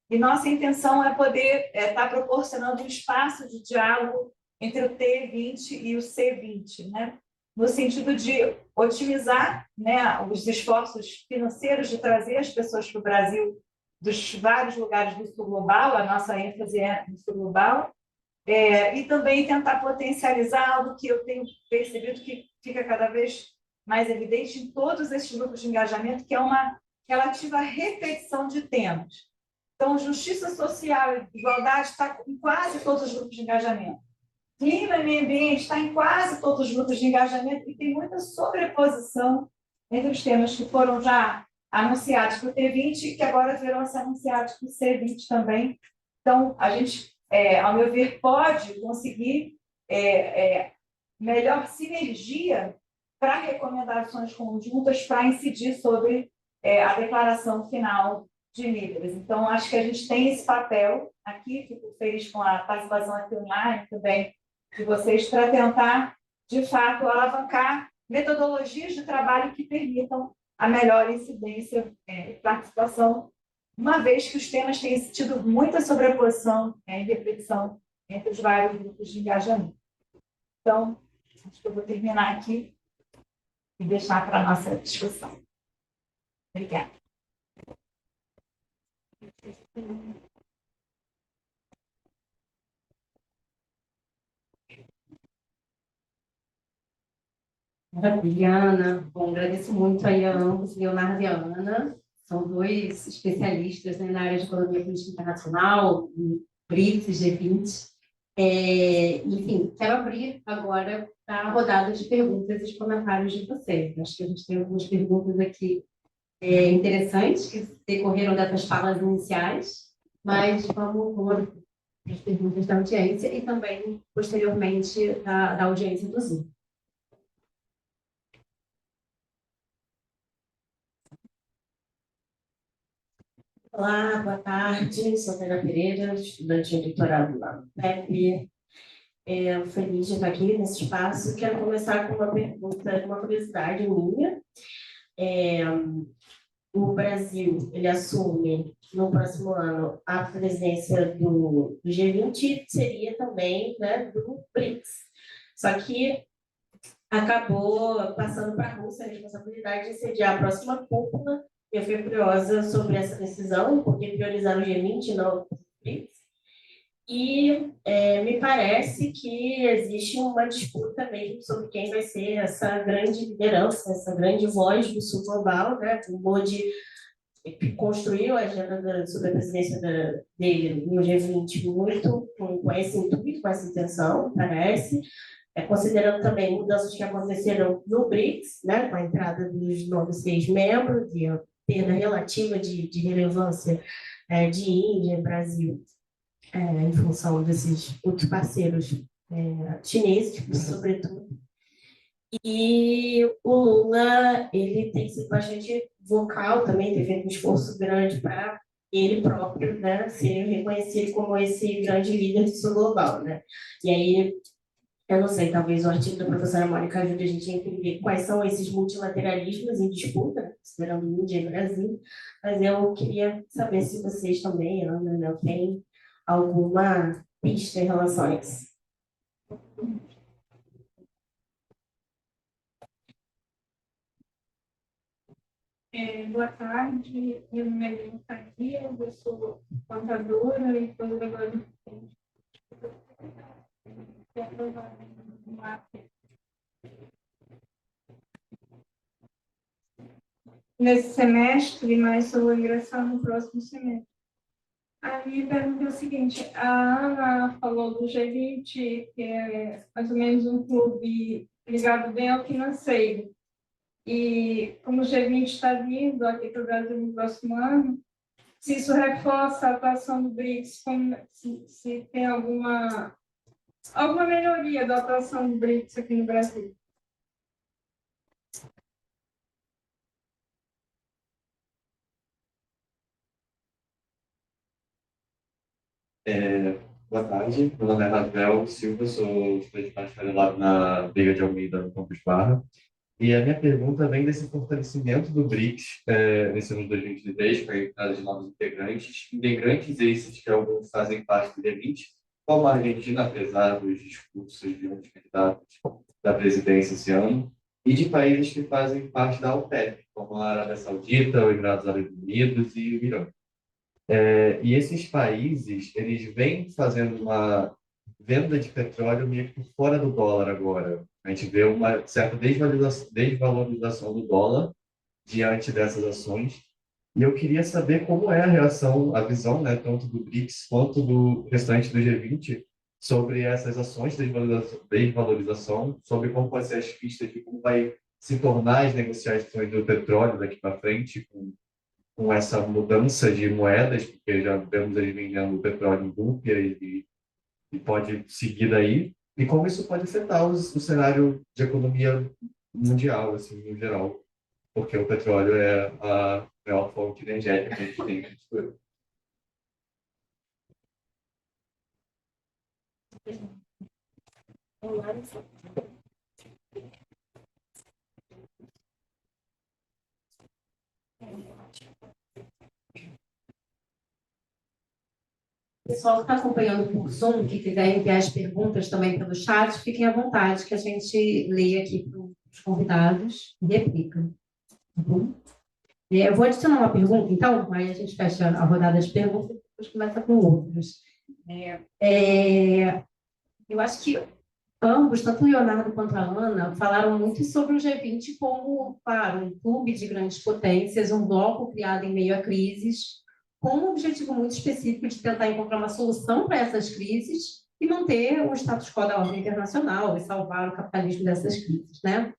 E nossa intenção é poder estar proporcionando um espaço de diálogo entre o T20 e o C20, né, no sentido de otimizar, né, os esforços financeiros de trazer as pessoas para o Brasil dos vários lugares do sul global. A nossa ênfase é no sul global, e também tentar potencializar algo que eu tenho percebido que fica cada vez mais evidente em todos esses grupos de engajamento, que é uma relativa repetição de temas. Então, justiça social e igualdade está em quase todos os grupos de engajamento. Clima e meio ambiente está em quase todos os grupos de engajamento, e tem muita sobreposição entre os temas que foram já anunciados para o T20 e que agora virão ser anunciados para o C20 também. Então, a gente, ao meu ver, pode conseguir melhor sinergia para recomendações conjuntas para incidir sobre a declaração final de líderes. Então, acho que a gente tem esse papel aqui, fico feliz com a participação aqui online também de vocês, para tentar, de fato, alavancar metodologias de trabalho que permitam a melhor incidência e participação, uma vez que os temas têm tido muita sobreposição e repetição entre os vários grupos de engajamento. Então, acho que eu vou terminar aqui e deixar para a nossa discussão. Obrigada. Maravilha, Ana. Bom, agradeço muito aí a ambos, Leonardo e a Ana. São dois especialistas, né, na área de economia política internacional, BRICS e G20. Enfim, quero abrir agora a rodada de perguntas e de comentários de vocês. Acho que a gente tem algumas perguntas aqui interessantes que decorreram dessas falas iniciais, mas vamos para as perguntas da audiência e também, posteriormente, da audiência do Zoom. Olá, boa tarde. Sou Vera Pereira, estudante de doutorado lá no PEP. Feliz de estar aqui nesse espaço. Quero começar com uma pergunta, uma curiosidade minha. O Brasil, ele assume no próximo ano a presidência do G20, seria também, né, do BRICS. Só que acabou passando para a Rússia a responsabilidade de sediar a próxima cúpula. Eu fiquei curiosa sobre essa decisão, porque priorizaram o G20 e não o BRICS. E me parece que existe uma disputa mesmo sobre quem vai ser essa grande liderança, essa grande voz do sul global, né? O Modi construiu a agenda sobre a presidência dele no G20 muito com esse intuito, com essa intenção, parece, considerando também mudanças que aconteceram no BRICS, né? Com a entrada dos novos 6 membros e a perda relativa de relevância de Índia, Brasil, em função desses outros parceiros chineses, sobretudo. E o Lula, ele tem sido bastante vocal também, tem feito um esforço grande para ele próprio, né, ser reconhecido como esse grande líder do sul global, né? E aí, eu não sei, talvez o artigo da professora Mônica ajude a gente a entender quais são esses multilateralismos em disputa, né, considerando Índia e Brasil, mas eu queria saber se vocês também, Ana, né, têm alguma pista em relação a isso. Boa tarde, meu nome é Lívia Faria, eu sou contadora e agora nesse semestre, mas eu vou ingressar no próximo semestre. A minha pergunta é o seguinte: a Ana falou do G20, que é mais ou menos um clube ligado bem ao financeiro. E como o G20 está vindo aqui para o Brasil no próximo ano, se isso reforça a atuação do BRICS, se tem alguma melhoria da atuação do BRICS aqui no Brasil. Boa tarde, meu nome é Rafael Silva, sou estudante de bacharelado na Veiga de Almeida, no Campus Barra. E a minha pergunta vem desse fortalecimento do BRICS nesse ano de 2023, com a entrada de novos integrantes esses que alguns fazem parte do G20, como a Argentina, apesar dos discursos de outros candidatos da presidência esse ano, e de países que fazem parte da OPEP, como a Arábia Saudita, os Emirados Árabes Unidos e o Irã. E esses países, eles vêm fazendo uma venda de petróleo meio que fora do dólar agora. A gente vê uma certa desvalorização do dólar diante dessas ações. E eu queria saber como é a reação, a visão, né, tanto do BRICS quanto do restante do G20 sobre essas ações de desvalorização, sobre como pode ser as pistas de como vai se tornar as negociações do petróleo daqui para frente, com essa mudança de moedas, porque já vemos eles vendendo petróleo em rúpia e pode seguir daí, e como isso pode afetar o cenário de economia mundial, assim, no geral, porque o petróleo é a maior fonte energética que a gente tem. pessoal que está acompanhando por Zoom, que quiser enviar as perguntas também pelo chat, fiquem à vontade, que a gente lê aqui para os convidados e replica. Tá bom? Eu vou adicionar uma pergunta, então, aí a gente fecha a rodada de perguntas e depois começa com outras. Eu acho que ambos, tanto o Leonardo quanto a Ana, falaram muito sobre o G20 como, claro, um clube de grandes potências, um bloco criado em meio a crises, com um objetivo muito específico de tentar encontrar uma solução para essas crises e manter o status quo da ordem internacional e salvar o capitalismo dessas crises, né?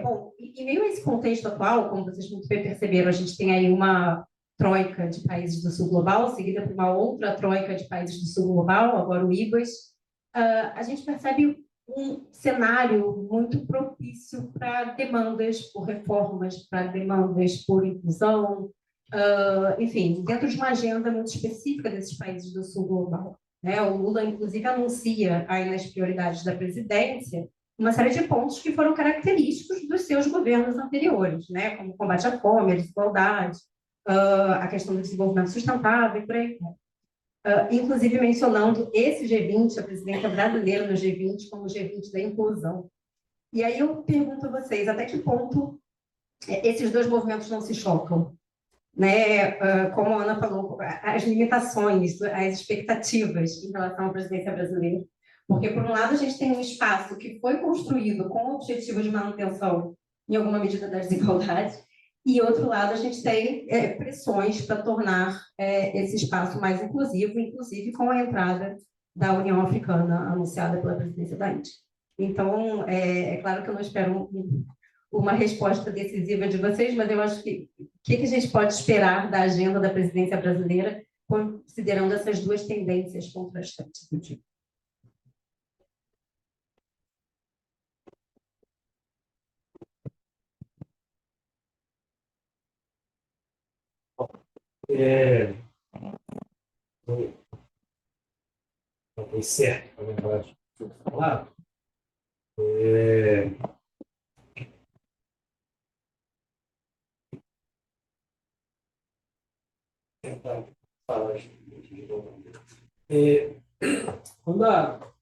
Bom, em meio a esse contexto atual, como vocês muito bem perceberam, a gente tem aí uma troika de países do sul global, seguida por uma outra troika de países do sul global, agora o IBAS. A gente percebe um cenário muito propício para demandas por reformas, para demandas por inclusão, enfim, dentro de uma agenda muito específica desses países do sul global, né? O Lula, inclusive, anuncia aí nas prioridades da presidência uma série de pontos que foram característicos dos seus governos anteriores, né? Como o combate à fome, a desigualdade, a questão do desenvolvimento sustentável e por aí vai. Inclusive mencionando esse G20, a presidência brasileira no G20, como o G20 da inclusão. E aí eu pergunto a vocês, até que ponto esses dois movimentos não se chocam? Né? Como a Ana falou, as limitações, as expectativas em relação à presidência brasileira. Porque, por um lado, a gente tem um espaço que foi construído com o objetivo de manutenção, em alguma medida, da desigualdade, e, outro lado, a gente tem pressões para tornar esse espaço mais inclusivo, inclusive com a entrada da União Africana anunciada pela presidência da Índia. Então, é claro que eu não espero uma resposta decisiva de vocês, mas eu acho que o que a gente pode esperar da agenda da presidência brasileira, considerando essas duas tendências contrastantes? Não foi certo, na verdade, o que foi falado. Tentar falar de novo. Quando a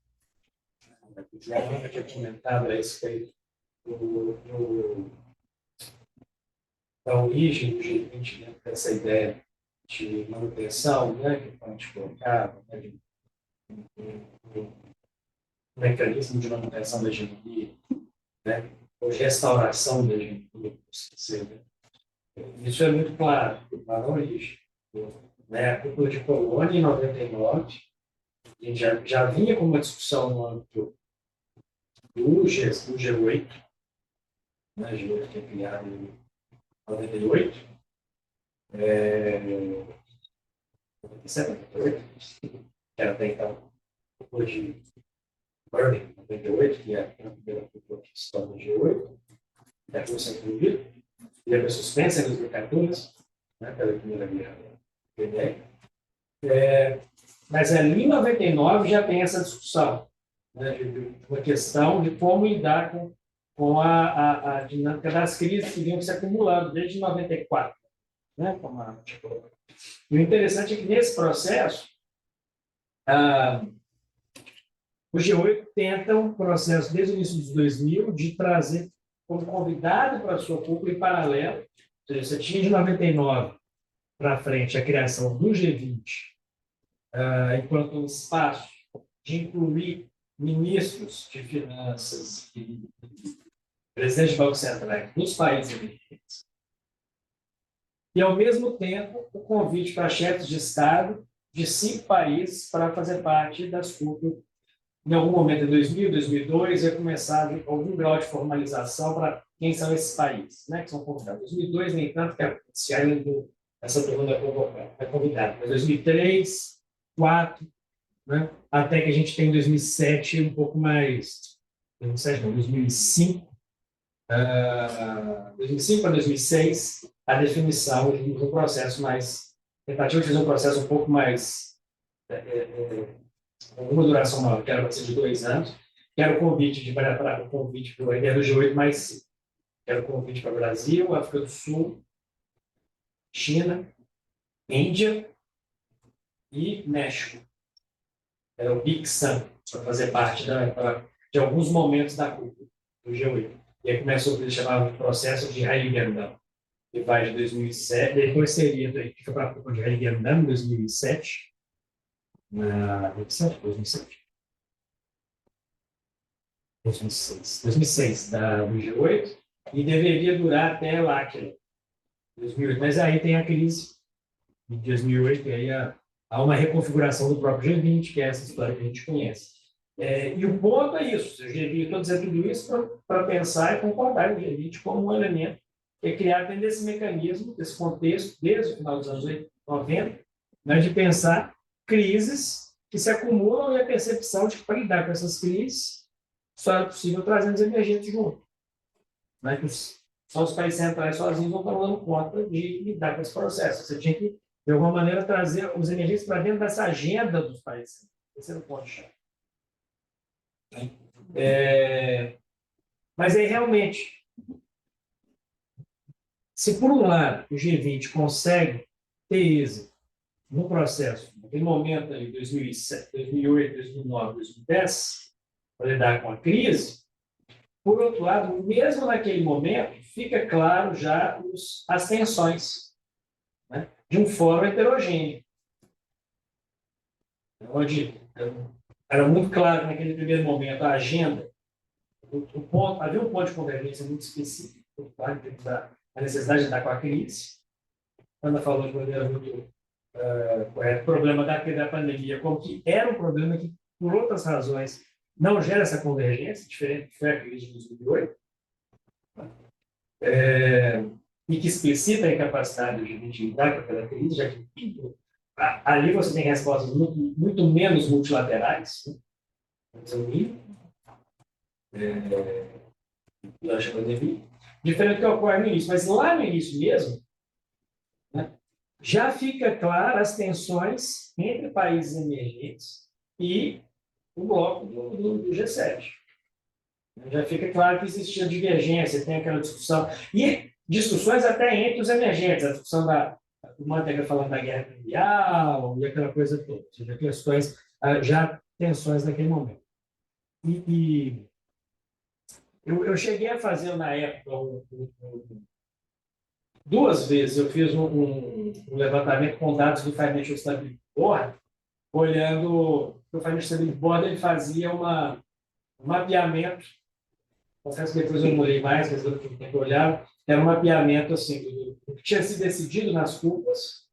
Joana tinha comentado a respeito da origem do G20, né, dessa ideia de manutenção, né, que a gente colocava, né, de um mecanismo de manutenção da hegemonia, né, ou de restauração da hegemonia, né. Isso é muito claro, lá na origem. Né, a cúpula de Colônia, em 99, a gente já vinha com uma discussão no âmbito do G8, né, G8 que é criado em 98, 97, 98, que era até então a cúpula de Berlin, 98, que é a primeira cúpula que se torna G8, que a Rússia incluída, e depois suspensa em 2014, né, pela Primeira Guerra. Mas ali em 99 já tem essa discussão, né, de uma questão de como lidar com a dinâmica das crises que vinham se acumulando desde 94. Né, e o interessante é que nesse processo, o G8 tenta um processo desde o início dos 2000 de trazer como convidado para a sua cúpula em paralelo, ou seja, você tinha de 99 para frente a criação do G20, enquanto um espaço de incluir ministros de finanças e presidentes de Banco Central dos países emergentes. E, ao mesmo tempo, o convite para chefes de Estado de 5 países para fazer parte das cúpulas. Em algum momento, em 2000, 2002, ia começar algum grau de formalização para quem são esses países, né, que são convidados. Em 2002, nem tanto, que essa pergunta é convidada. Mas 2003, 2004, né? Até que a gente tem em 2007 um pouco mais, 2007 não, 2005, 2005 para 2006, a definição de um processo mais, tentativa de fazer um processo um pouco mais, com uma duração maior, que era para ser de 2 anos, que era o convite para o ideia do G8 mais cedo. Era o convite para o Brasil, África do Sul, China, Índia e México. Era o Big Sun, para fazer parte de alguns momentos da cúpula do G8. E aí começou o que eles chamavam de processo de Heiligendamm, que vai de 2007, depois fica para a cúpula de Heiligendamm em 2007, 2006 do G8, e deveria durar até lá, 2008. Mas aí tem a crise de 2008, e aí há uma reconfiguração do próprio G20, que é essa história que a gente conhece. E o ponto é isso. Eu estou dizendo tudo isso para pensar e concordar no G20 como um elemento que é criado dentro desse mecanismo, desse contexto, desde o final dos anos 90, né, de pensar crises que se acumulam e a percepção de que para lidar com essas crises só é possível trazendo os emergentes junto. Né, que só os países centrais sozinhos não estão dando conta de lidar com esse processo. Você tinha que, de alguma maneira, trazer os emergentes para dentro dessa agenda dos países. Esse era o ponto-chave. Mas aí, realmente, se por um lado o G20 consegue ter êxito no processo, naquele momento ali, 2007, 2008, 2009, 2010, para lidar com a crise, por outro lado, mesmo naquele momento, fica claro já as tensões, né, de um fórum heterogêneo, onde era muito claro naquele primeiro momento a agenda, havia um ponto de convergência muito específico, a necessidade de lidar com a crise. Ana falou de maneira muito correta, o problema da pandemia, como que era um problema que, por outras razões, não gera essa convergência, diferente do que foi a crise de 2008, e que explicita a incapacidade de lidar com aquela crise, já que ali você tem respostas muito menos multilaterais, durante a pandemia, diferente do que ocorre no início. Mas lá no início mesmo, né, já fica clara as tensões entre países emergentes e o bloco do G7. Já fica claro que existia divergência, tem aquela discussão. E discussões até entre os emergentes, a discussão o Manteiga falando da guerra mundial e aquela coisa toda. Ou seja, questões, já tensões naquele momento. Eu cheguei a fazer, na época, duas vezes, eu fiz um levantamento com dados do Financial Stability Board, olhando, o Financial Stability Board ele fazia um mapeamento, confesso que depois eu não olhei mais, mas eu tenho que olhar, era um mapeamento assim, do que tinha sido decidido nas cúpulas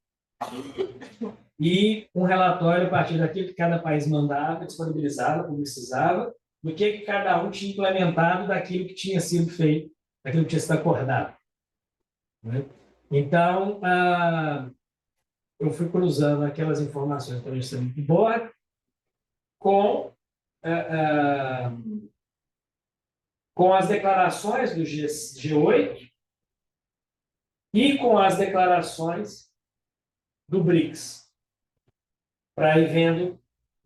e um relatório a partir daquilo que cada país mandava, disponibilizava, publicizava, do que cada um tinha implementado daquilo que tinha sido feito, daquilo que tinha sido acordado. Né? Então, eu fui cruzando aquelas informações que a gente tem de board com as declarações do G8 e com as declarações do BRICS, para ir vendo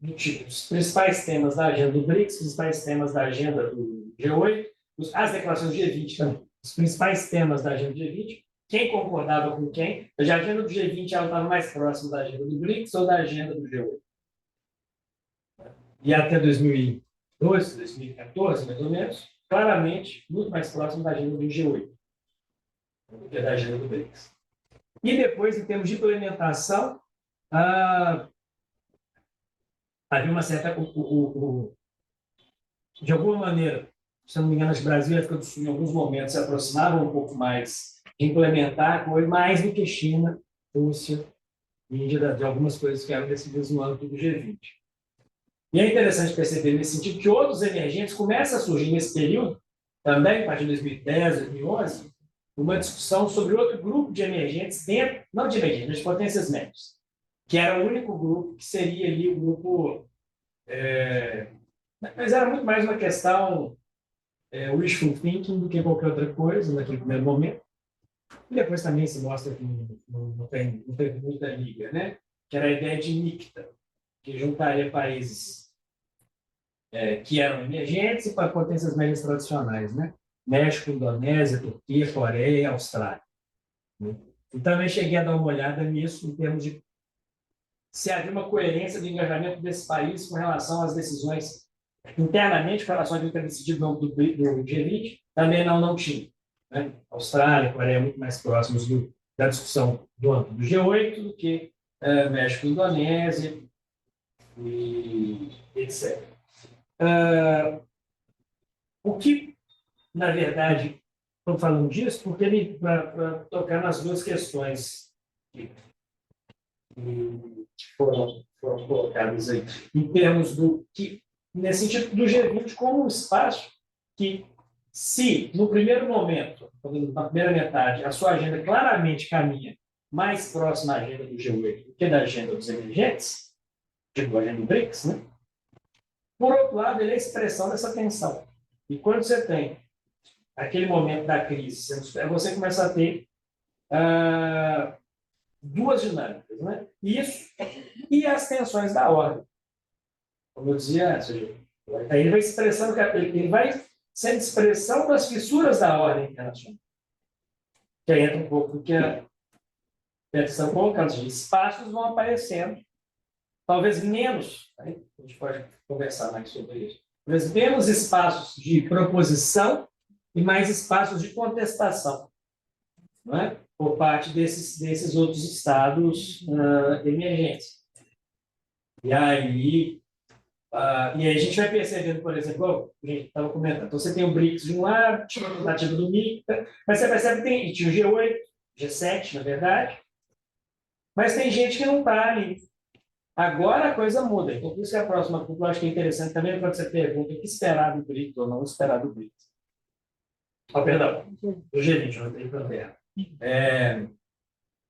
os principais temas da agenda do BRICS, os principais temas da agenda do G8, as declarações do G20 também, os principais temas da agenda do G20, quem concordava com quem. A agenda do G20 ela estava mais próxima da agenda do BRICS ou da agenda do G8. E até 2012, 2014, mais ou menos, claramente, muito mais próximo da agenda do G8 do que da agenda do BRICS. E depois, em termos de implementação, havia uma certa... de alguma maneira, se não me engano, o Brasil e a África do Sul, em alguns momentos, se aproximavam um pouco mais de implementar, mais do que China, Rússia e Índia, de algumas coisas que eram decididas no âmbito do G20. E é interessante perceber, nesse sentido, que outros emergentes começam a surgir nesse período, também, a partir de 2010, 2011, uma discussão sobre outro grupo de emergentes dentro, não de emergentes, mas de potências médias, que era o único grupo que seria ali o grupo... mas era muito mais uma questão wishful thinking do que qualquer outra coisa naquele primeiro momento. E depois também se mostra que não tem muita liga, né? Que era a ideia de NICTA, que juntaria países que eram emergentes e para potências médias tradicionais, né? México, Indonésia, Turquia, Coreia, Austrália. Né? E também cheguei a dar uma olhada nisso em termos de se havia uma coerência do engajamento desse país com relação às decisões internamente, com relação ao que decidido do G20, também não tinha. Né? Austrália, Coreia, muito mais próximos da discussão do âmbito do G8 do que México, Indonésia e etc. O que, na verdade, estou falando disso porque para tocar nas duas questões que foram colocadas aí, em termos do que, nesse sentido do G20 como um espaço que, se no primeiro momento, na primeira metade, a sua agenda claramente caminha mais próxima à agenda do G8 do que da agenda dos emergentes, tipo a agenda do BRICS, né? Por outro lado, ele é a expressão dessa tensão. E quando você tem aquele momento da crise, você começa a ter duas dinâmicas, né? Isso e as tensões da ordem. Como eu dizia antes, ele vai expressando, ele vai sendo expressão das fissuras da ordem internacional. Que aí entra um pouco do que a estão colocando. Espaços vão aparecendo, talvez menos, né? A gente pode conversar mais sobre isso, talvez menos espaços de proposição e mais espaços de contestação, não é? Por parte desses outros estados emergentes. E aí a gente vai percebendo, por exemplo, a gente estava comentando, então você tem o BRICS de um lado, tinha a tentativa do MICTA, mas você percebe que tinha o G8, G7, na verdade, mas tem gente que não está ali. Agora a coisa muda. Então, por isso que a próxima cúpula eu acho que é interessante também quando você pergunta o que esperar do BRICS ou não esperar do BRICS. Perdão, do G20, não tem problema.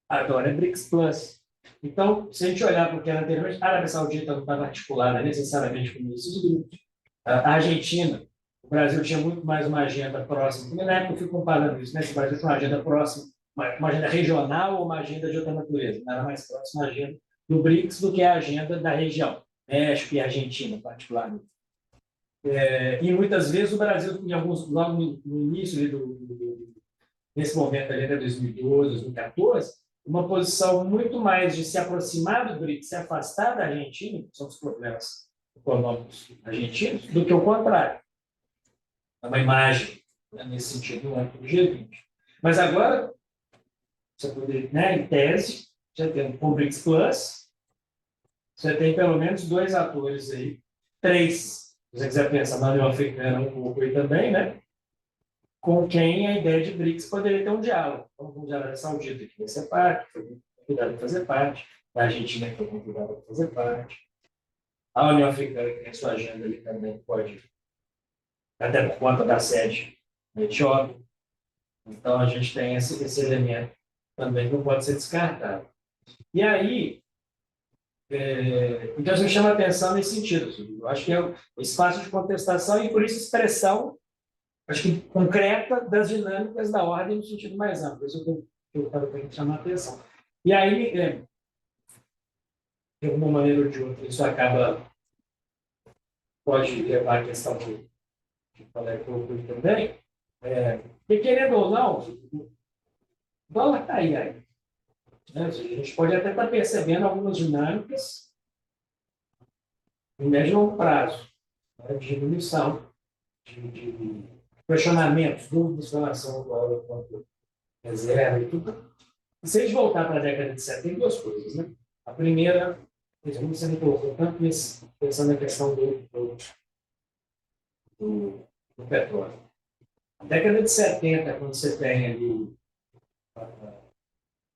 Agora é BRICS Plus. Então, se a gente olhar para o que era anteriormente, a Arábia Saudita não estava articulada necessariamente com esses grupos. A Argentina, o Brasil tinha muito mais uma agenda próxima. Na época eu fui comparando isso, né? Se o Brasil tinha uma agenda próxima, uma agenda regional ou uma agenda de outra natureza. Não era mais próxima a agenda do BRICS do que a agenda da região, México e Argentina, particularmente. E muitas vezes o Brasil, em alguns, logo no início, nesse momento ali, até 2012, 2014, uma posição muito mais de se aproximar do BRICS, se afastar da Argentina, que são os problemas econômicos argentinos, do que o contrário. É uma imagem, né, nesse sentido, no âmbito do G20. Mas agora, você poderia, né, em tese, você tem o BRICS Plus, você tem pelo menos 2 atores aí, 3, se você quiser pensar na União Africana um pouco aí também, né? Com quem a ideia de BRICS poderia ter um diálogo. Então, com a Arábia Saudita, que vai ser parte, foi convidada a fazer parte, a Argentina, que foi convidada a fazer parte, a União Africana, que tem sua agenda ali também, pode, até por conta da sede na Etiópia. Então, a gente tem esse elemento também que não pode ser descartado. E aí, então, a gente chama atenção nesse sentido. Eu acho que é o espaço de contestação e, por isso, expressão, acho que concreta, das dinâmicas da ordem no sentido mais amplo. Isso que eu estava querendo chamar a atenção. E aí, de alguma maneira ou de outra, isso pode levar à questão que eu falei pouco também, porque, querendo ou não, o dólar está aí. Né? A gente pode até estar percebendo algumas dinâmicas em médio e longo prazo, né? De diminuição, de questionamentos, dúvidas em relação ao dólar quanto reserva e tudo. E se a gente voltar para a década de 70, tem 2 coisas. Né? A primeira, você me colocou tanto pensando na questão do petróleo. A década de 70, quando você tem ali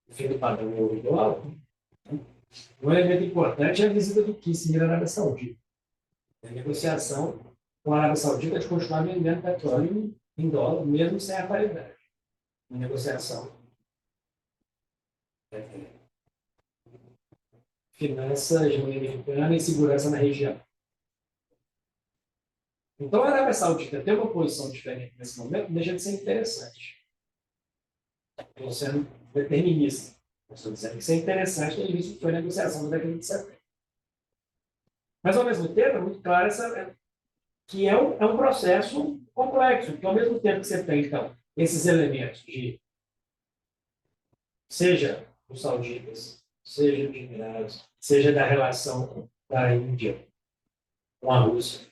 o fim do padrão euro-dólar, um elemento importante é a visita do Kissinger à Arábia Saudita. A negociação com a Arábia Saudita de continuar vendendo petróleo em dólar, mesmo sem a paridade. Uma negociação. Finança, hegemonia americana e segurança na região. Então, a Arábia Saudita ter uma posição diferente nesse momento deixa de ser interessante. Estou sendo determinista. Estou dizendo que isso é interessante, porque isso foi a negociação da década de 70. Mas, ao mesmo tempo, é muito claro que é um processo complexo, porque, ao mesmo tempo que você tem, então, esses elementos de, seja os sauditas, seja dos Emirados, seja da relação da Índia com a Rússia,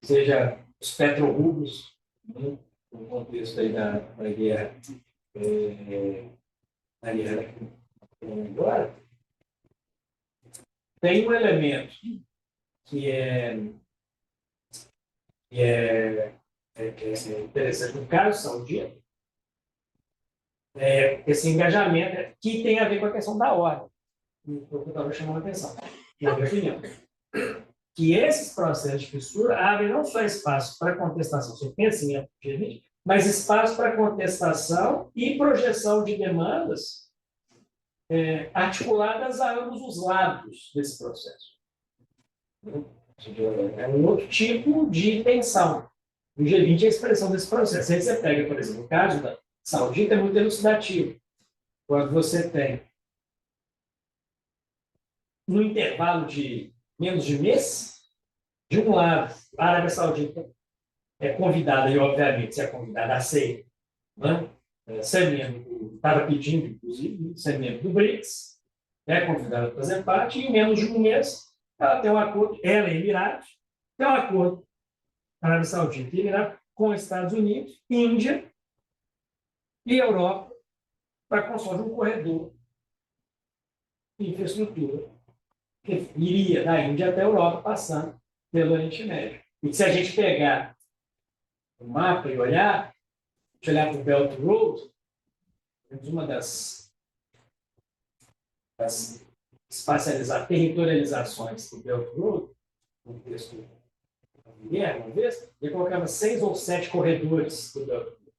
seja os petrorubros, né, no contexto aí da guerra, da guerra agora, tem um elemento que é interessante no caso saudita, esse engajamento que tem a ver com a questão da ordem, que eu estava chamando a atenção, na minha opinião. Que esses processos de fissura abrem não só espaço para contestação sobre pensamento, mas espaço para contestação e projeção de demandas articuladas a ambos os lados desse processo. É um outro tipo de tensão. O G20 é a expressão desse processo. Aí você pega, por exemplo, o caso da Saudita é muito elucidativo. Quando você tem, no intervalo de menos de mês, de um lado, a Arábia Saudita é convidada, e obviamente se é convidada, aceita, né? Ser membro, estava pedindo, inclusive, ser membro do BRICS, é convidada a fazer parte, e em menos de um mês, ela tem um acordo, ela e Emirados, tem um acordo, Arábia Saudita e Emirados, com Estados Unidos, Índia e Europa, para construir um corredor de infraestrutura que iria da Índia até a Europa, passando pelo Oriente Médio. E se a gente pegar o mapa e olhar, para o Belt Road, uma das territorializações do Belt Road, no texto da guerra, uma vez, ele colocava 6 ou 7 corredores do Belt Road.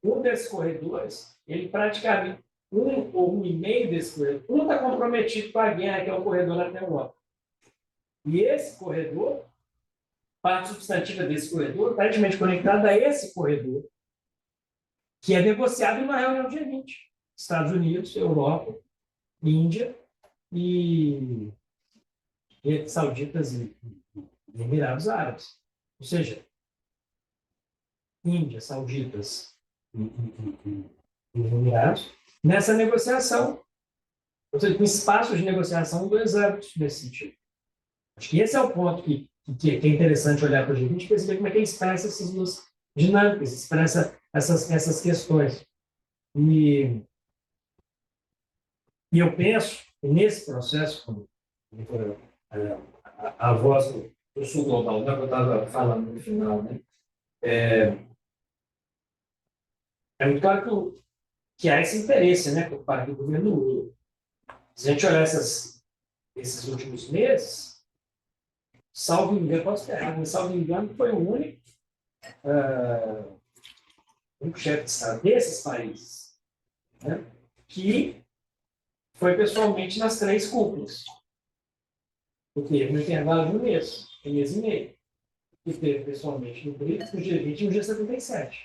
Um desses corredores, ele praticamente, um ou um e meio desse corredor, um está comprometido com a guerra, que é o corredor até a Europa. E esse corredor, parte substantiva desse corredor, praticamente conectada a esse corredor, que é negociado em uma reunião de G20. Estados Unidos, Europa, Índia e Sauditas e Emirados Árabes. Ou seja, Índia, Sauditas e Emirados, nessa negociação, ou seja, com espaços de negociação em 2 âmbitos nesse sentido. Acho que esse é o ponto que é interessante olhar para o G20 e perceber como é que ele expressa essas 2 dinâmicas, expressa essas questões. E eu penso que nesse processo, como a voz do Sul Global, que eu estava falando no final, né? É muito claro que há esse interesse, né, por parte do governo Lula. Se a gente olhar esses últimos meses, salvo engano, posso estar errado, mas salvo engano, foi o único chefe de Estado desses países, né, que foi pessoalmente nas 3 cúpulas. Porque no intervalo de um mês e meio, que teve pessoalmente no BRICS, no G20 e no G77.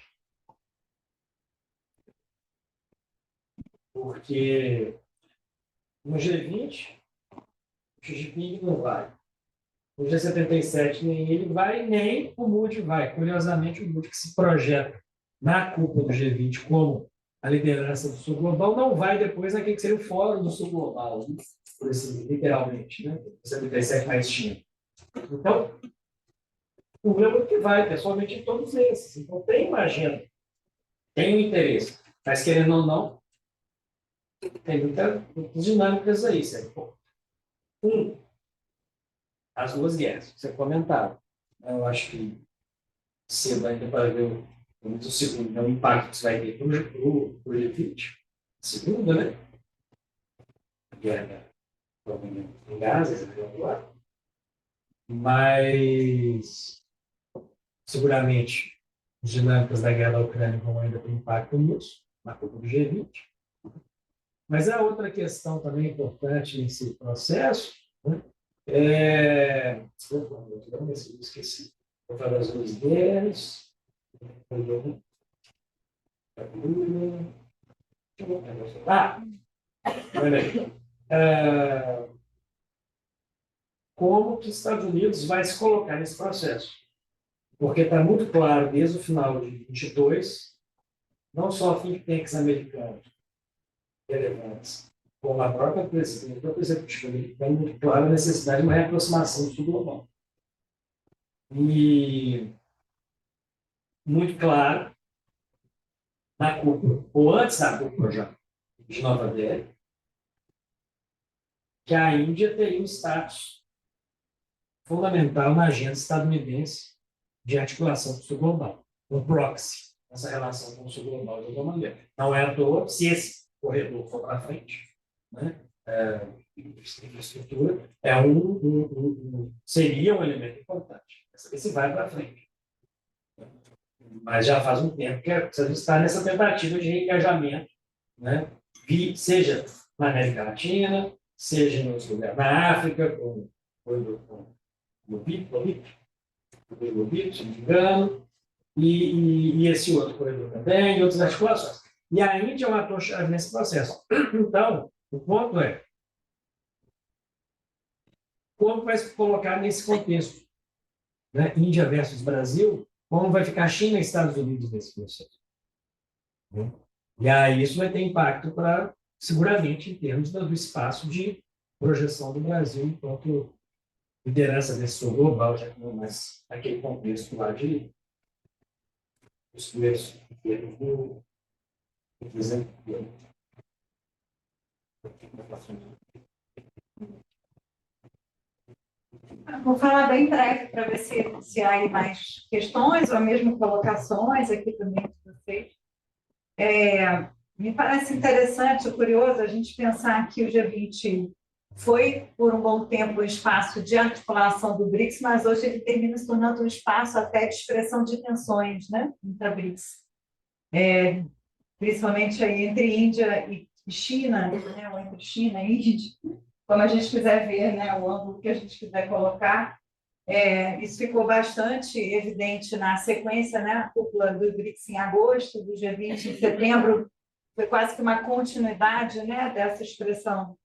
Porque no G20, o Xi Jinping não vai. No G77 nem ele vai, nem o Moody vai. Curiosamente, o Moody que se projeta na cúpula do G20 como a liderança do Sul Global não vai depois naquele que seria o Fórum do Sul Global, né? Por assim, literalmente, né? O 77 mais China. Então, o governo que vai pessoalmente em todos esses. Então, tem uma agenda, tem um interesse, mas querendo ou não, tem muitas dinâmicas aí, certo? As 2 guerras, que você comentava. Eu acho que cedo ainda para ver o segundo, né, o impacto que isso vai ter para o G20. Segunda, né? A guerra em Gaza, agora. Mas, seguramente, as dinâmicas da guerra da Ucrânia vão ainda ter impacto nisso, na cúpula do G20. Mas a outra questão também importante nesse processo, né, esqueci. Vou falar das 2 guerras. Olha aí. Como que os Estados Unidos vai se colocar nesse processo? Porque está muito claro, desde o final de 22, não só think tanks americanos relevantes, com a própria presidente americana, muito clara a necessidade de uma reaproximação do sul global. E muito claro na cúpula, ou antes da cúpula já, de Nova Delhi, que a Índia teria um status fundamental na agenda estadunidense de articulação do sul global, o proxy, essa relação com o sul global de alguma maneira. Não é à toa, se esse corredor for para frente, né, infraestrutura, seria um elemento importante. Esse vai para frente. Mas já faz um tempo que você está nessa tentativa de reengajamento, né, seja na América Latina, seja em outros lugares, na África, com o Lubito, se não me engano, e esse outro corredor também, e outras articulações. E a Índia é um ator-chave nesse processo. Então, o ponto é como vai se colocar nesse contexto, né? Índia versus Brasil, como vai ficar China e Estados Unidos nesse processo. E aí isso vai ter impacto seguramente, em termos do espaço de projeção do Brasil enquanto liderança desse sul global, já que não é mais aquele contexto lá de os primeiros do Vou falar bem breve para ver se há aí mais questões ou mesmo colocações aqui também de vocês. Me parece interessante, curioso, a gente pensar que o G20 foi, por um bom tempo, um espaço de articulação do BRICS, mas hoje ele termina se tornando um espaço até de expressão de tensões, né, entre a BRICS. Principalmente aí entre Índia e China, né, ou entre China e Índia, como a gente quiser ver, né, o ângulo que a gente quiser colocar. Isso ficou bastante evidente na sequência, né, a cúpula do BRICS em agosto, do G20 em setembro, foi quase que uma continuidade, né, dessa expressão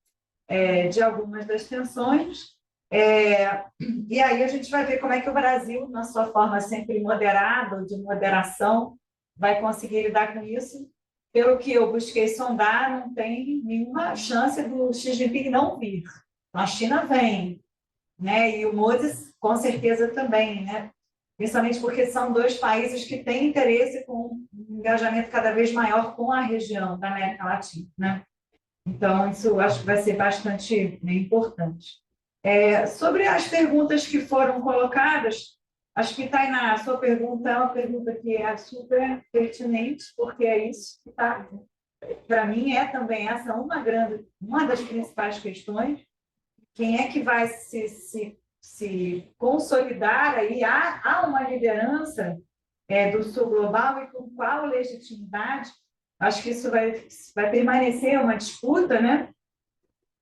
de algumas das tensões. E aí a gente vai ver como é que o Brasil, na sua forma sempre moderada, ou de moderação, vai conseguir lidar com isso. Pelo que eu busquei sondar, não tem nenhuma chance do Xi Jinping não vir. A China vem, né? E o Modi, com certeza, também, né? Principalmente porque são dois países que têm interesse com um engajamento cada vez maior com a região da América Latina, né? Então, isso eu acho que vai ser bastante importante. Sobre as perguntas que foram colocadas, acho que, Tainá, a sua pergunta é uma pergunta que é super pertinente, porque é isso que está, para mim, também essa uma das principais questões. Quem é que vai se consolidar aí? Há uma liderança do Sul Global e com qual legitimidade? Acho que isso vai permanecer uma disputa, né?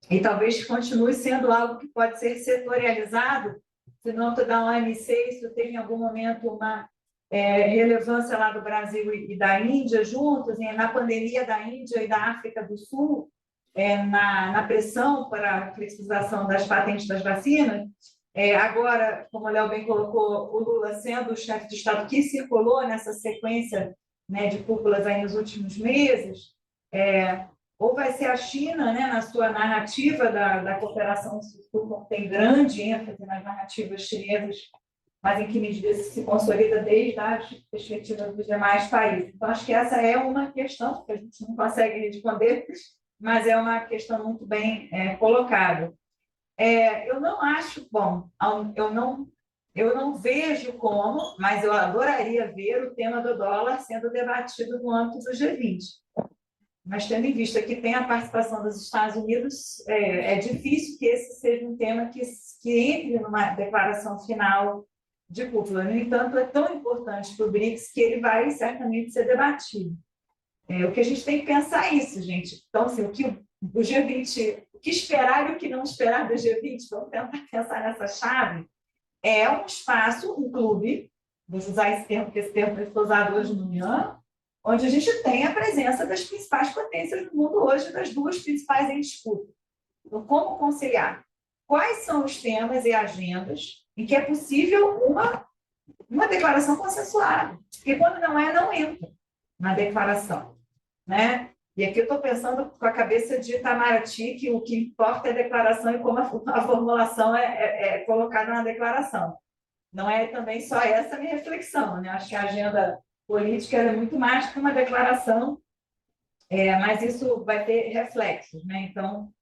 E talvez continue sendo algo que pode ser setorializado, se não da OMC, isso tem em algum momento uma relevância lá do Brasil e da Índia juntos, na pandemia da Índia e da África do Sul, na pressão para a flexibilização das patentes das vacinas. Agora, como o Léo bem colocou, o Lula sendo o chefe de Estado que circulou nessa sequência, né, de cúpulas aí nos últimos meses, ou vai ser a China, né, na sua narrativa da cooperação sul, tem grande ênfase nas narrativas chinesas, mas em que medida se consolida desde a perspectiva dos demais países. Então, acho que essa é uma questão que a gente não consegue responder, mas é uma questão muito bem colocada. Eu não acho, bom, eu não vejo como, mas eu adoraria ver o tema do dólar sendo debatido no âmbito do G20. Mas, tendo em vista que tem a participação dos Estados Unidos, é difícil que esse seja um tema que entre numa declaração final de cúpula. No entanto, é tão importante para o BRICS que ele vai certamente ser debatido. O que a gente tem que pensar é isso, gente. Então, assim, o G20, o que esperar e o que não esperar do G20, vamos tentar pensar nessa chave. É um espaço, um clube, vou usar esse termo, porque esse termo foi usado hoje no Milan, onde a gente tem a presença das principais potências do mundo hoje, das duas principais em disputa. Então, como conciliar? Quais são os temas e agendas em que é possível uma declaração consensuada? Porque quando não entra na declaração, né? E aqui eu estou pensando com a cabeça de Itamaraty, que o que importa é a declaração e como a formulação é colocada na declaração. Não é também só essa a minha reflexão, né? Acho que a agenda política é muito mais que uma declaração, mas isso vai ter reflexos, né? Então,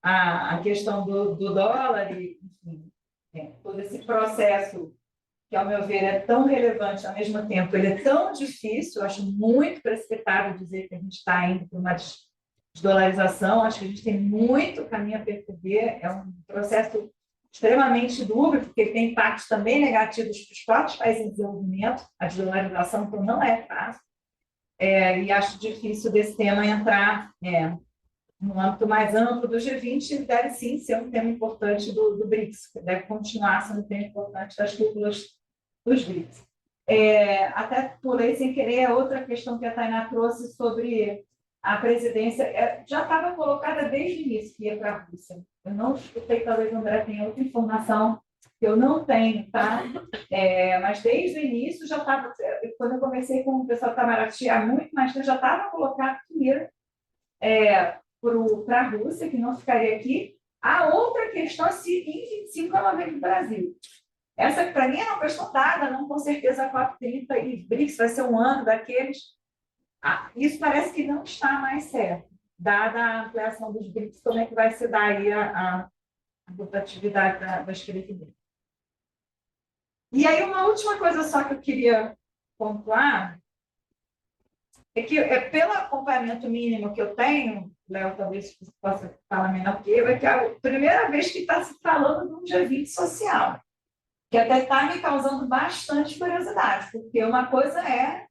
a questão do dólar e, enfim, todo esse processo que, ao meu ver, é tão relevante, ao mesmo tempo, ele é tão difícil, eu acho muito precipitado dizer que a gente está indo para uma desdolarização, acho que a gente tem muito caminho a percorrer, é um processo extremamente duro, porque tem impactos também negativos para os próprios países em desenvolvimento, a desdolarização então, não é fácil, e acho difícil desse tema entrar no âmbito mais amplo do G20, deve sim ser um tema importante do BRICS, que deve continuar sendo um tema importante das cúpulas dos BRICS. Até pulei sem querer outra questão que a Tainá trouxe sobre a presidência, já estava colocada desde o início que ia para a Rússia. Eu não escutei, talvez o André tenha outra informação que eu não tenho, tá? Mas desde o início já estava, quando eu conversei com o pessoal do Itamaraty há muito mais tempo, já estava colocado que ia para a Rússia, que não ficaria aqui. A outra questão é se em 25 ela vem para o Brasil. Essa, para mim, é uma questão dada, não com certeza a COP30 e BRICS vai ser um ano daqueles. Isso parece que não está mais certo, dada a ampliação dos BRICS, como é que vai se dar aí a rotatividade das periferias. E aí, uma última coisa só que eu queria pontuar é que, pelo acompanhamento mínimo que eu tenho, Léo, talvez você possa falar melhor que eu, é que é a primeira vez que está se falando de um G20 social, que até está me causando bastante curiosidade, porque uma coisa é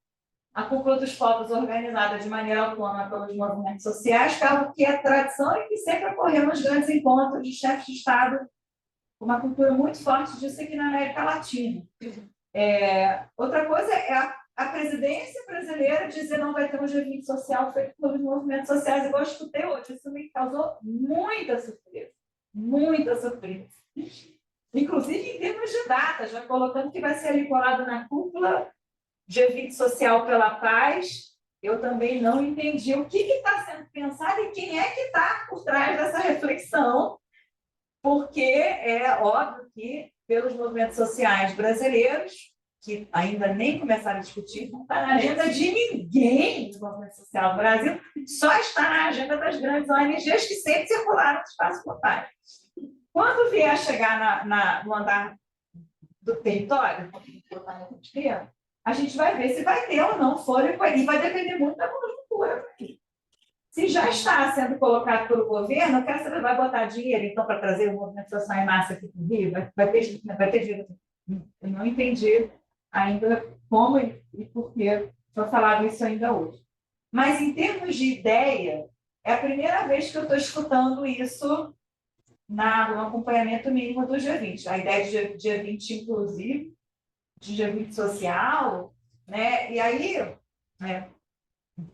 a Cúpula dos Povos organizada de maneira autônoma pelos movimentos sociais, que é algo que é tradição e que sempre ocorreu nos grandes encontros de chefes de Estado, uma cultura muito forte disso aqui na América Latina. Outra coisa é a presidência brasileira dizer não vai ter um G20 social feito pelos movimentos sociais, igual eu escutei hoje. Isso me causou muita surpresa, muita surpresa. Inclusive em termos de data, já colocando que vai ser ali colado na cúpula G20 Social pela Paz, eu também não entendi o que está sendo pensado e quem é que está por trás dessa reflexão, porque é óbvio que, pelos movimentos sociais brasileiros, que ainda nem começaram a discutir, não está na agenda de ninguém do movimento social do Brasil, só está na agenda das grandes ONGs que sempre circularam no espaço global. Quando vier a chegar no andar do território, a gente vai ver se vai ter ou não foro, e vai depender muito da conjuntura. Se já está sendo colocado pelo governo, eu quero saber, vai botar dinheiro, então, para trazer o movimento social em massa aqui para o Rio? Vai ter dinheiro? Eu não entendi ainda como e por que foi falado isso ainda hoje. Mas, em termos de ideia, é a primeira vez que eu estou escutando isso no acompanhamento mínimo do G20. A ideia de G20 inclusive, de G20 social, né? E aí,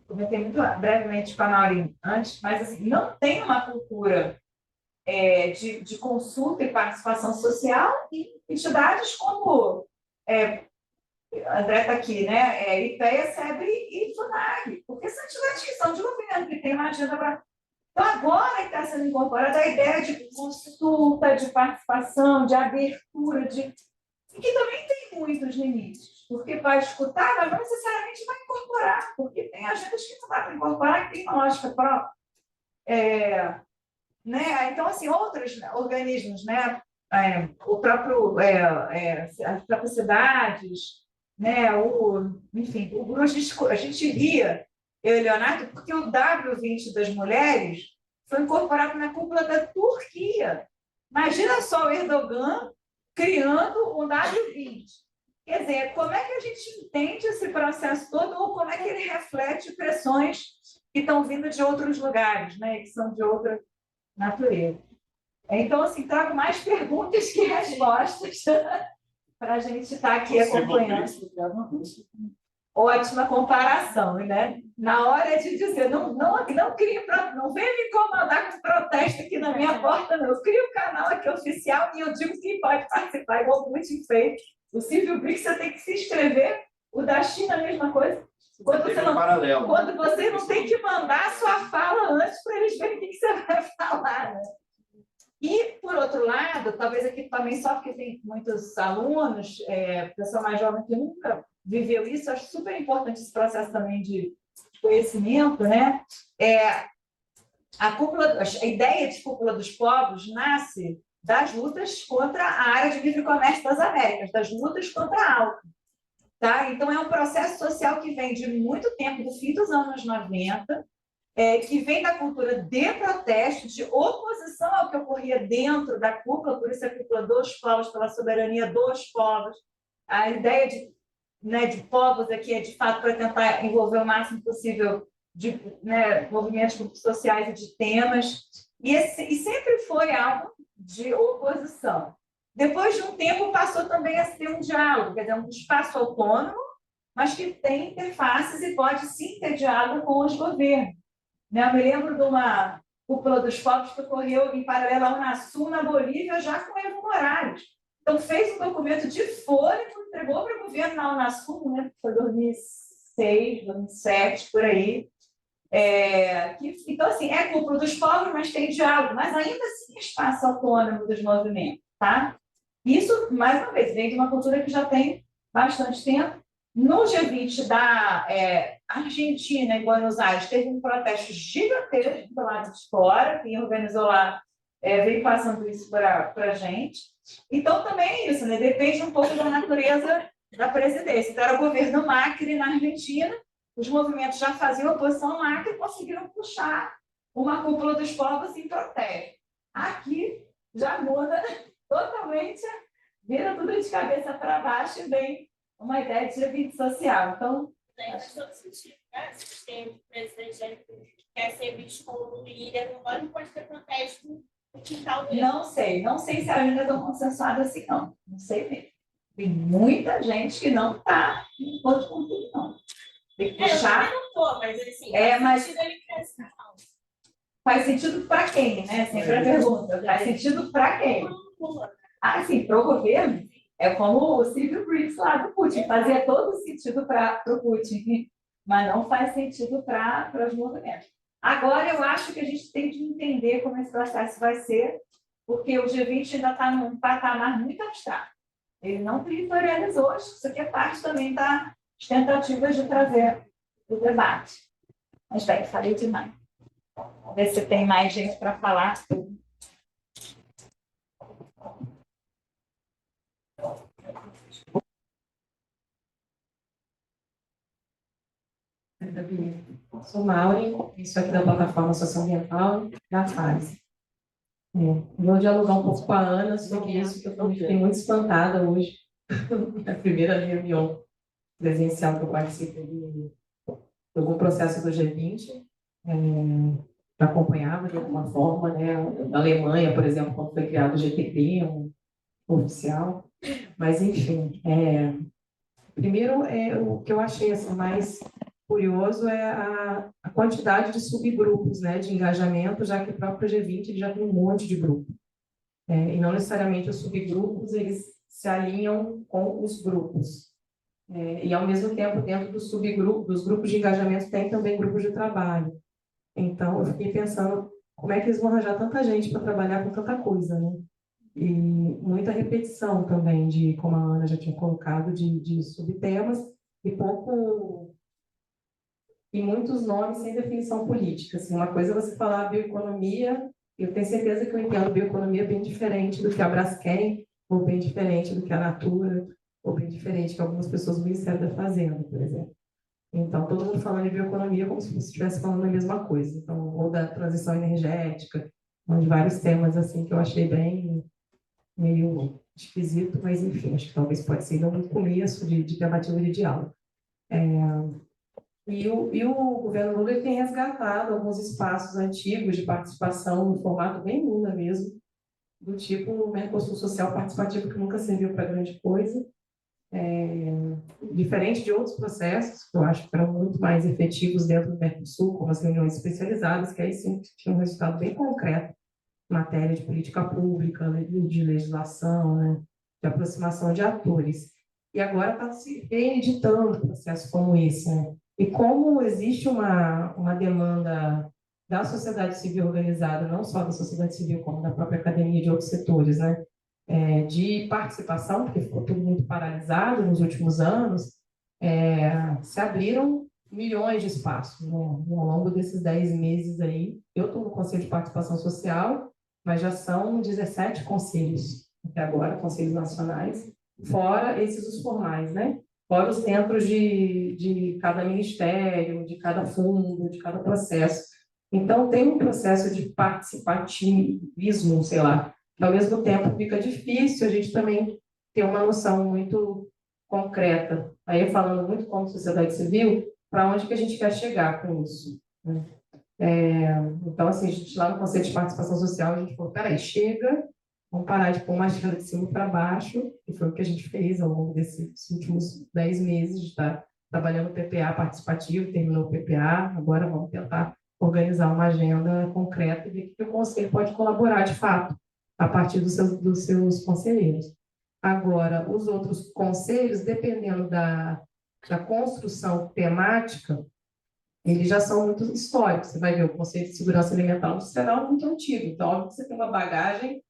comentei muito brevemente com a Naurinha antes, mas assim, não tem uma cultura de consulta e participação social em entidades como André está aqui, né? IPEA, SEBRE e FUNAG, porque são entidades que são de governo, que tem uma agenda para. Então, agora está sendo incorporada a ideia de consulta, de participação, de abertura, que também tem muitos limites, porque vai escutar, mas não necessariamente vai incorporar, porque tem agendas que não dá para incorporar, que tem uma lógica própria. Né? Então, assim, outros organismos, né? O próprio, as próprias cidades, né? Enfim, o grupo a gente iria, eu e Leonardo, porque o W20 das mulheres foi incorporado na cúpula da Turquia. Imagina só o Erdogan criando um W20. Quer dizer, como é que a gente entende esse processo todo, ou como é que ele reflete pressões que estão vindo de outros lugares, né? Que são de outra natureza. Então, assim, trago mais perguntas que respostas para a gente estar aqui acompanhando. Ótima comparação, né? Na hora de dizer, não venha me incomodar com protesto aqui na minha porta, não. Eu crio um canal aqui oficial e eu digo quem pode participar, igual o Putin fez. O Civil BRICS você tem que se inscrever, o da China a mesma coisa. Quando você Teve um não, paralelo. quando você não tem que mandar a sua fala antes para eles verem o que você vai falar, né? E, por outro lado, talvez aqui também só porque tem muitos alunos, pessoa mais jovem que nunca viveu isso, acho super importante esse processo também de conhecimento, né? A ideia de cúpula dos povos nasce das lutas contra a área de livre comércio das Américas, das lutas contra a ALCA. Tá? Então, é um processo social que vem de muito tempo, do fim dos anos 90, que vem da cultura de protesto, de oposição ao que ocorria dentro da cúpula, por isso a cúpula dos povos, pela soberania dos povos. A ideia de povos aqui é, de fato, para tentar envolver o máximo possível de movimentos sociais e de temas, e sempre foi algo de oposição. Depois de um tempo, passou também a ser um diálogo, quer dizer, um espaço autônomo, mas que tem interfaces e pode sim ter diálogo com os governos. Eu me lembro de uma cúpula dos povos que ocorreu em paralelo ao Unasul, na Bolívia, já com Evo Morales. Então, fez um documento de fôlego, entregou para o governo na Unasul, né? Foi 2006, 2007, por aí. Então, assim, é cúpula dos povos, mas tem diálogo, mas ainda assim é espaço autônomo dos movimentos, tá? Isso, mais uma vez, vem de uma cultura que já tem bastante tempo. No G20 da Argentina, em Buenos Aires, teve um protesto gigantesco do lado de fora, quem organizou lá veio passando isso para a gente. Então, também é isso, né? Depende um pouco da natureza da presidência. Então, era o governo Macri na Argentina, os movimentos já faziam oposição ao Macri e conseguiram puxar uma cúpula dos povos em protesto. Aqui já muda totalmente, vira tudo de cabeça para baixo e vem uma ideia de G20 social. Então, faz todo sentido, né? Se tem um presidente que quer ser visto como líder, não pode ter protesto no quintal dele. não sei se ainda estão consensuadas assim, não sei mesmo. Tem muita gente que não está em ponto com tudo, não. Tem que Eu puxar. também não estou, mas assim, mas sentido ele cresce. faz sentido para quem, né? Sempre a pergunta. Faz sentido para quem? Sim, para o governo. É como o Silvio Briggs lá do Putin. Fazia todo sentido para o Putin, mas não faz sentido para os movimentos. Agora, eu acho que a gente tem que entender como esse processo vai ser, porque o G20 ainda está num patamar muito abstrato. Ele não territorializou, acho que isso aqui é parte também das tentativas de trazer o debate. Mas, bem, falei demais. Vamos ver se tem mais gente para falar. Sou Maureen, isso aqui da plataforma socioambiental da FASE. Vou dialogar um pouco com a Ana sobre isso, que eu fiquei muito espantada hoje. A primeira reunião presencial que eu participei de algum processo do G20, eu acompanhava de alguma forma, né? Da Alemanha, por exemplo, quando foi criado o GTP, um oficial. Mas, enfim, primeiro, o que eu achei assim, mais curioso é a quantidade de subgrupos, né, de engajamento, já que o próprio G20 ele já tem um monte de grupo. E não necessariamente os subgrupos eles se alinham com os grupos. E, ao mesmo tempo, dentro dos grupos de engajamento, tem também grupos de trabalho. Então, eu fiquei pensando como é que eles vão arranjar tanta gente para trabalhar com tanta coisa, né? E muita repetição também, de como a Ana já tinha colocado, de subtemas, e muitos nomes sem definição política. Assim, uma coisa é você falar bioeconomia, eu tenho certeza que eu entendo bioeconomia bem diferente do que a Braskem, ou bem diferente do que a Natura, ou bem diferente que algumas pessoas do Ministério da Fazenda, por exemplo. Então, todo mundo falando de bioeconomia como se estivesse falando a mesma coisa. Então, ou da transição energética, de vários temas assim que eu achei bem meio esquisito, mas enfim, acho que talvez pode ser ainda um começo de tentativa de diálogo. E o governo Lula ele tem resgatado alguns espaços antigos de participação no formato bem Lula mesmo, do tipo Mercosul Social Participativo, que nunca serviu para grande coisa, diferente de outros processos, que eu acho que eram muito mais efetivos dentro do Mercosul, como as reuniões especializadas, que aí sim tinham um resultado bem concreto em matéria de política pública, de legislação, né, de aproximação de atores. E agora está se reeditando um processo como esse, né? E como existe uma demanda da sociedade civil organizada, não só da sociedade civil, como da própria academia e de outros setores, né? De participação, porque ficou tudo muito paralisado nos últimos anos, se abriram milhões de espaços, né? Ao longo desses 10 meses aí. Eu estou no Conselho de Participação Social, mas já são 17 conselhos até agora, conselhos nacionais, fora esses os formais, né? Fora os centros de cada ministério, de cada fundo, de cada processo. Então, tem um processo de participativismo, sei lá, que ao mesmo tempo fica difícil a gente também ter uma noção muito concreta. Aí, falando muito como sociedade civil, para onde que a gente quer chegar com isso, né? Então, assim, a gente lá no Conselho de Participação Social, a gente falou, peraí, chega, vamos parar de pôr uma agenda de cima para baixo, e foi o que a gente fez ao longo desses últimos 10 meses, de estar trabalhando o PPA participativo, terminou o PPA, agora vamos tentar organizar uma agenda concreta e ver que o Conselho pode colaborar, de fato, a partir dos seus conselheiros. Agora, os outros conselhos, dependendo da construção temática, eles já são muito históricos. Você vai ver o Conselho de Segurança Alimentar Nutricional muito antigo. Então, óbvio que você tem uma bagagem,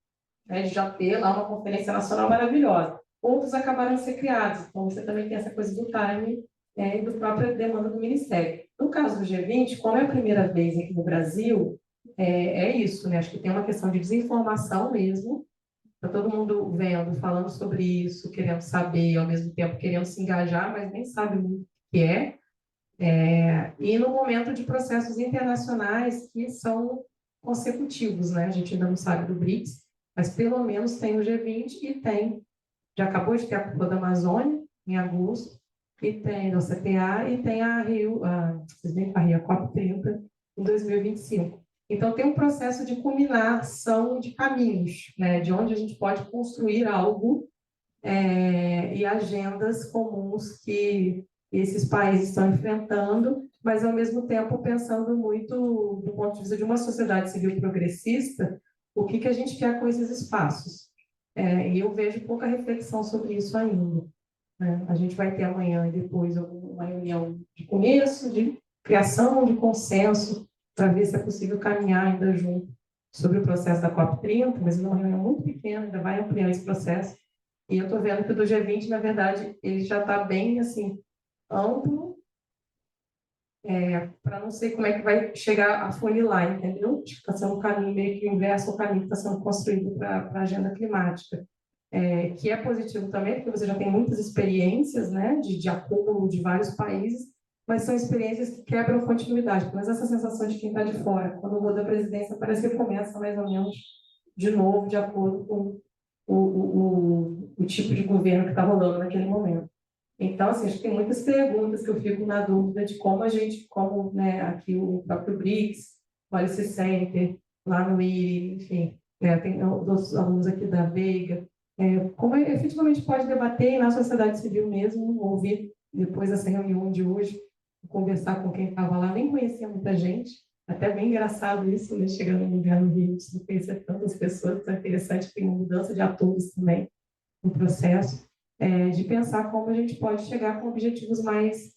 né, de já ter lá uma conferência nacional maravilhosa. Outros acabaram de ser criados. Então, você também tem essa coisa do time, e da própria demanda do Ministério. No caso do G20, como é a primeira vez aqui no Brasil, é isso, né? Acho que tem uma questão de desinformação mesmo. Está todo mundo vendo, falando sobre isso, querendo saber, ao mesmo tempo querendo se engajar, mas nem sabe muito o que é. E no momento de processos internacionais que são consecutivos, né? A gente ainda não sabe do BRICS, mas pelo menos tem o G20 e já acabou de ter a Copa da Amazônia, em agosto, e tem a CTA e tem a COP30 em 2025. Então, tem um processo de culminação de caminhos, né? De onde a gente pode construir algo e agendas comuns que esses países estão enfrentando, mas, ao mesmo tempo, pensando muito do ponto de vista de uma sociedade civil progressista, o que a gente quer com esses espaços. E eu vejo pouca reflexão sobre isso ainda, né? A gente vai ter amanhã e depois uma reunião de começo, de criação de consenso, para ver se é possível caminhar ainda junto sobre o processo da COP30, mas é uma reunião muito pequena, ainda vai ampliar esse processo. E eu estou vendo que o do G20, na verdade, ele já está bem, assim, amplo, para não sei como é que vai chegar a funilar, entendeu? Está sendo um caminho meio que inverso ao caminho que está sendo construído para a agenda climática. Que é positivo também, porque você já tem muitas experiências, né, de acúmulo de vários países, mas são experiências que quebram continuidade. Mas essa sensação de quem está de fora, quando muda a presidência, parece que começa mais ou menos de novo, de acordo com o tipo de governo que está rolando naquele momento. Então, assim, acho que tem muitas perguntas que eu fico na dúvida de como a gente, né, aqui o próprio BRICS, o Alice Center, lá no IRI, enfim, tem outros alunos aqui da Veiga, como efetivamente pode debater na sociedade civil mesmo, ouvir depois dessa reunião de hoje, conversar com quem estava lá, nem conhecia muita gente, até bem engraçado isso, né? Chegando no lugar no Rio, não conhecer tantas pessoas, então é interessante, tem uma mudança de atores também no processo, de pensar como a gente pode chegar com objetivos mais,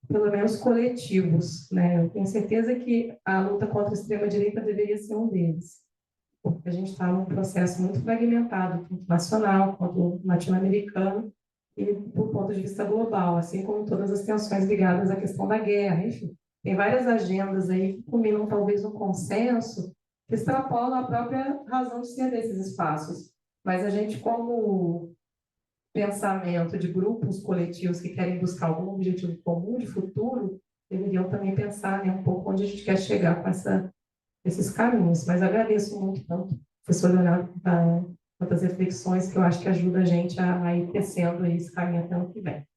pelo menos, coletivos, né? Eu tenho certeza que a luta contra a extrema-direita deveria ser um deles, porque a gente está num processo muito fragmentado, tanto nacional quanto latino-americano, e do ponto de vista global, assim como todas as tensões ligadas à questão da guerra, enfim. Tem várias agendas aí que combinam talvez um consenso que extrapola a própria razão de ser desses espaços. Mas a gente, como pensamento de grupos coletivos que querem buscar algum objetivo comum de futuro, deveriam também pensar, né, um pouco onde a gente quer chegar com esses caminhos. Mas agradeço muito tanto, professor Leonardo, tantas reflexões que eu acho que ajuda a gente a ir crescendo esse caminho até o que vem.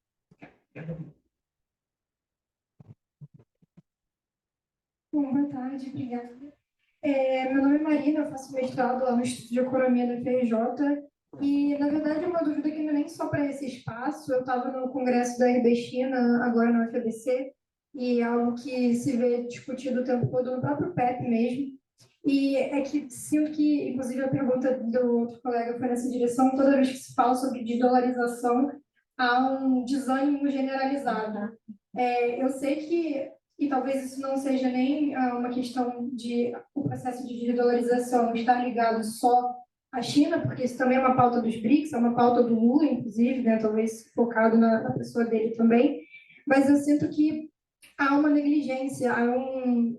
Bom, boa tarde, obrigada. Meu nome é Marina, eu faço mestrado lá no Instituto de Economia da FRJ e, na verdade, é uma dúvida que não é nem só para esse espaço. Eu estava no congresso da RB China, agora na UFABC, e é algo que se vê discutido o tempo todo no próprio PEP mesmo. E é que sinto que, inclusive, a pergunta do outro colega foi nessa direção, toda vez que se fala sobre desdolarização, há um desânimo generalizado. Eu sei que talvez isso não seja nem uma questão de o processo de desdolarização estar ligado só à China, porque isso também é uma pauta dos BRICS, é uma pauta do Lula, inclusive, né, talvez focado na pessoa dele também, mas eu sinto que há uma negligência, há um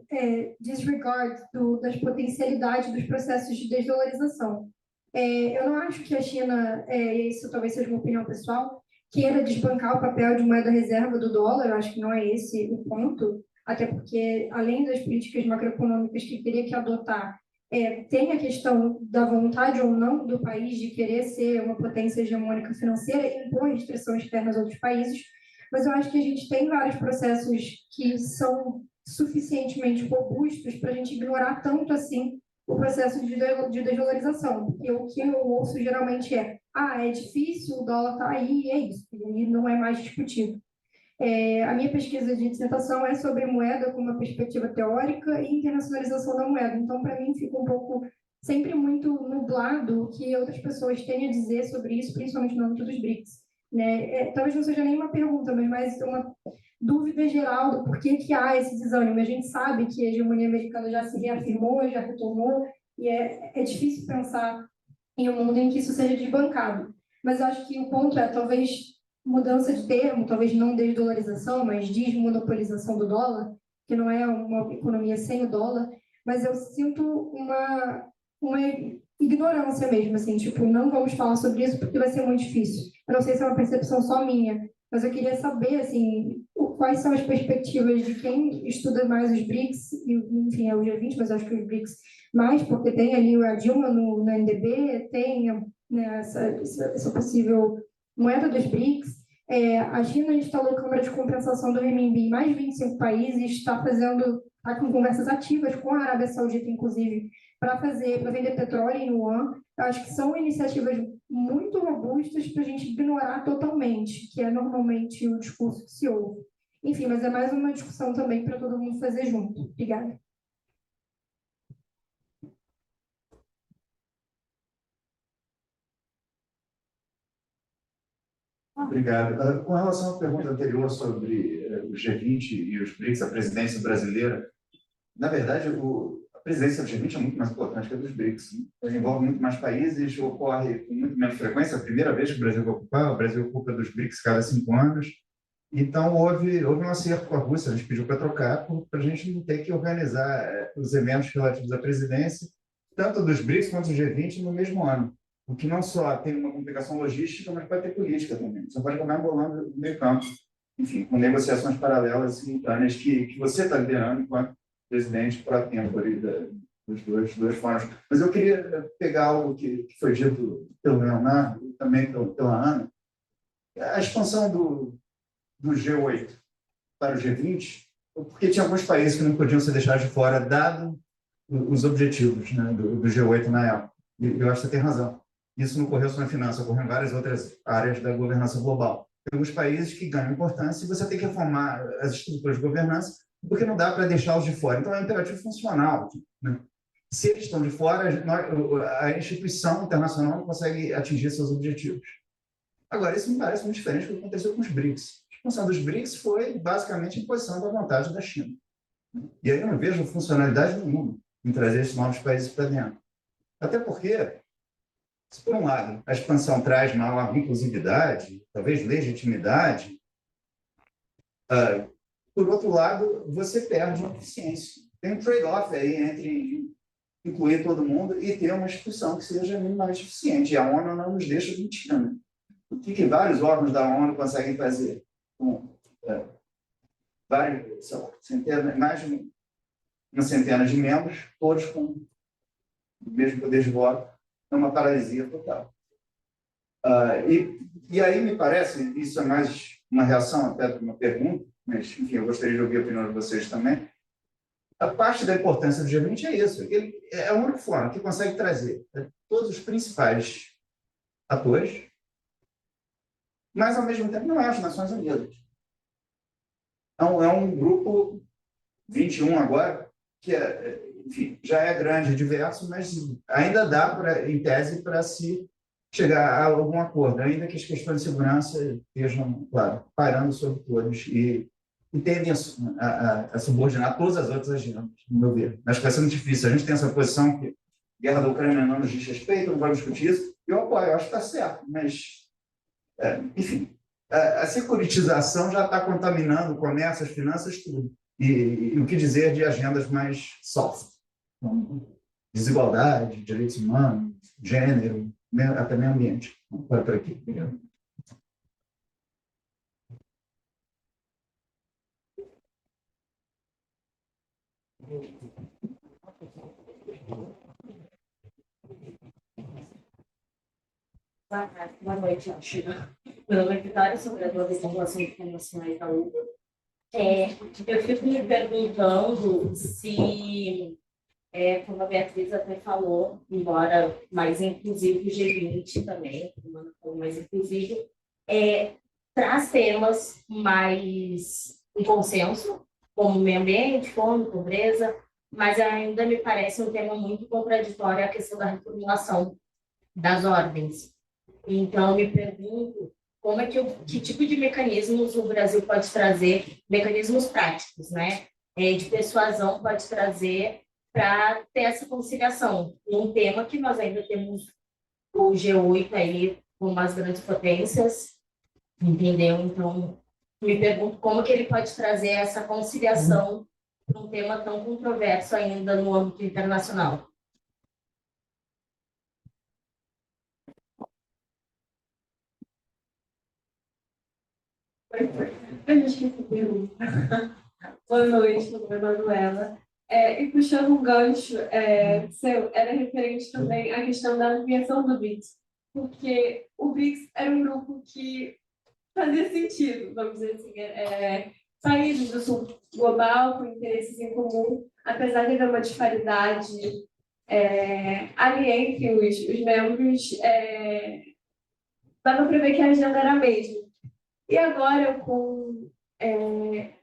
disregard das potencialidades dos processos de desdolarização. Eu não acho que a China, isso talvez seja uma opinião pessoal, queira desbancar o papel de moeda reserva do dólar, eu acho que não é esse o ponto, até porque, além das políticas macroeconômicas que teria que adotar, tem a questão da vontade ou não do país de querer ser uma potência hegemônica financeira e impor restrição externa aos outros países, mas eu acho que a gente tem vários processos que são suficientemente robustos para a gente ignorar tanto assim o processo de desvalorização, porque o que eu ouço geralmente é difícil, o dólar está aí, e é isso, e aí não é mais discutido. A minha pesquisa de dissertação é sobre moeda com uma perspectiva teórica e internacionalização da moeda. Então, para mim, fica um pouco sempre muito nublado o que outras pessoas têm a dizer sobre isso, principalmente no âmbito dos BRICS. Né? Talvez não seja nem uma pergunta, mas mais uma dúvida geral do porquê que há esse desânimo. A gente sabe que a hegemonia americana já se reafirmou, já retomou, e é difícil pensar em um mundo em que isso seja desbancado. Mas eu acho que o ponto talvez mudança de termo, talvez não desdolarização, mas desmonopolização do dólar, que não é uma economia sem o dólar, mas eu sinto uma ignorância mesmo, assim, tipo, não vamos falar sobre isso porque vai ser muito difícil. Eu não sei se é uma percepção só minha, mas eu queria saber, assim, quais são as perspectivas de quem estuda mais os BRICS, e, enfim, é o G20, mas eu acho que os BRICS mais, porque tem ali a Dilma no NDB, tem, né, essa possível moeda dos BRICS. A China instalou câmara de compensação do renminbi em mais de 25 países, está com conversas ativas com a Arábia Saudita, inclusive, para vender petróleo em yuan. Eu acho que são iniciativas muito robustas para a gente ignorar totalmente, que é normalmente o discurso que se ouve. Enfim, mas é mais uma discussão também para todo mundo fazer junto. Obrigada. Obrigado. Com relação à pergunta anterior sobre o G20 e os BRICS, a presidência brasileira, na verdade, a presidência do G20 é muito mais importante que a dos BRICS. Envolve muito mais países, ocorre com muito menos frequência. A primeira vez que o Brasil vai ocupar, o Brasil ocupa dos BRICS cada 5 anos. Então, houve um acerto com a Rússia, a gente pediu para trocar, para a gente não ter que organizar os eventos relativos à presidência, tanto dos BRICS quanto do G20, no mesmo ano. O que não só tem uma complicação logística, mas pode ter política também. Você pode acabar embolando no meio campo. Enfim, com negociações paralelas, simultâneas, que você está liderando enquanto presidente para tempo ali dos dois fóruns. Mas eu queria pegar algo que foi dito pelo Leonardo e também pela Ana. A expansão do G8 para o G20, porque tinha alguns países que não podiam ser deixados de fora, dado os objetivos, né, do G8 na época. E eu acho que você tem razão. Isso não ocorreu só na finança, ocorreu em várias outras áreas da governança global. Tem alguns países que ganham importância e você tem que reformar as estruturas de governança, porque não dá para deixá-los de fora. Então, é um imperativo funcional. Né? Se eles estão de fora, a instituição internacional não consegue atingir seus objetivos. Agora, isso me parece muito diferente do que aconteceu com os BRICS. A expansão dos BRICS foi, basicamente, a imposição da vontade da China. E aí eu não vejo funcionalidade nenhuma em trazer esses novos países para dentro. Até porque, se por um lado a expansão traz maior inclusividade, talvez legitimidade, por outro lado, você perde uma eficiência. Tem um trade-off aí entre incluir todo mundo e ter uma instituição que seja minimamente eficiente. E a ONU não nos deixa mentir. Né? O que vários órgãos da ONU conseguem fazer? Mais de uma centena de membros, todos com o mesmo poder de voto, é uma paralisia total. E aí me parece, isso é mais uma reação até de uma pergunta, mas, enfim, eu gostaria de ouvir a opinião de vocês também. A parte da importância do G20 é isso. Ele é o único fórum que consegue trazer todos os principais atores, mas, ao mesmo tempo, não é as Nações Unidas. Então, é um grupo 21 agora, que enfim, já é grande e diverso, mas ainda dá, em tese, para se chegar a algum acordo, ainda que as questões de segurança estejam, claro, pairando sobre todos. E e tendem a subordinar todas as outras agendas, no meu ver. Acho que vai ser muito difícil. A gente tem essa posição que a guerra da Ucrânia não nos diz respeito, não vamos discutir isso. Eu apoio, acho que está certo, mas, enfim, a securitização já está contaminando o comércio, as finanças, tudo. E o que dizer de agendas mais soft? Então, desigualdade, direitos humanos, gênero, até meio ambiente. Vai por aqui. Obrigado. Boa noite, acho. Meu nome é Vitória, sou graduada em Relações Internacionais da UFBA. Eu fico me perguntando se, como a Beatriz até falou, embora mais inclusivo o G20 também, mais inclusivo, traz temas mais em consenso, como meio ambiente, fome, pobreza, mas ainda me parece um tema muito contraditório a questão da reformulação das ordens. Então, me pergunto como é que tipo de mecanismos o Brasil pode trazer, mecanismos práticos, né, de persuasão pode trazer para ter essa conciliação. Um tema que nós ainda temos o G8 aí com umas grandes potências, entendeu? Então, me pergunto como que ele pode trazer essa conciliação para um tema tão controverso ainda no âmbito internacional. Boa noite, meu nome é Manuela. E puxando um gancho seu, era referente também à questão da ampliação do BRICS, porque o BRICS era um grupo que fazia sentido, vamos dizer assim, países do sul global com interesses em comum, apesar de haver uma disparidade ali entre os membros, dava para ver que a agenda era a mesma. E agora, com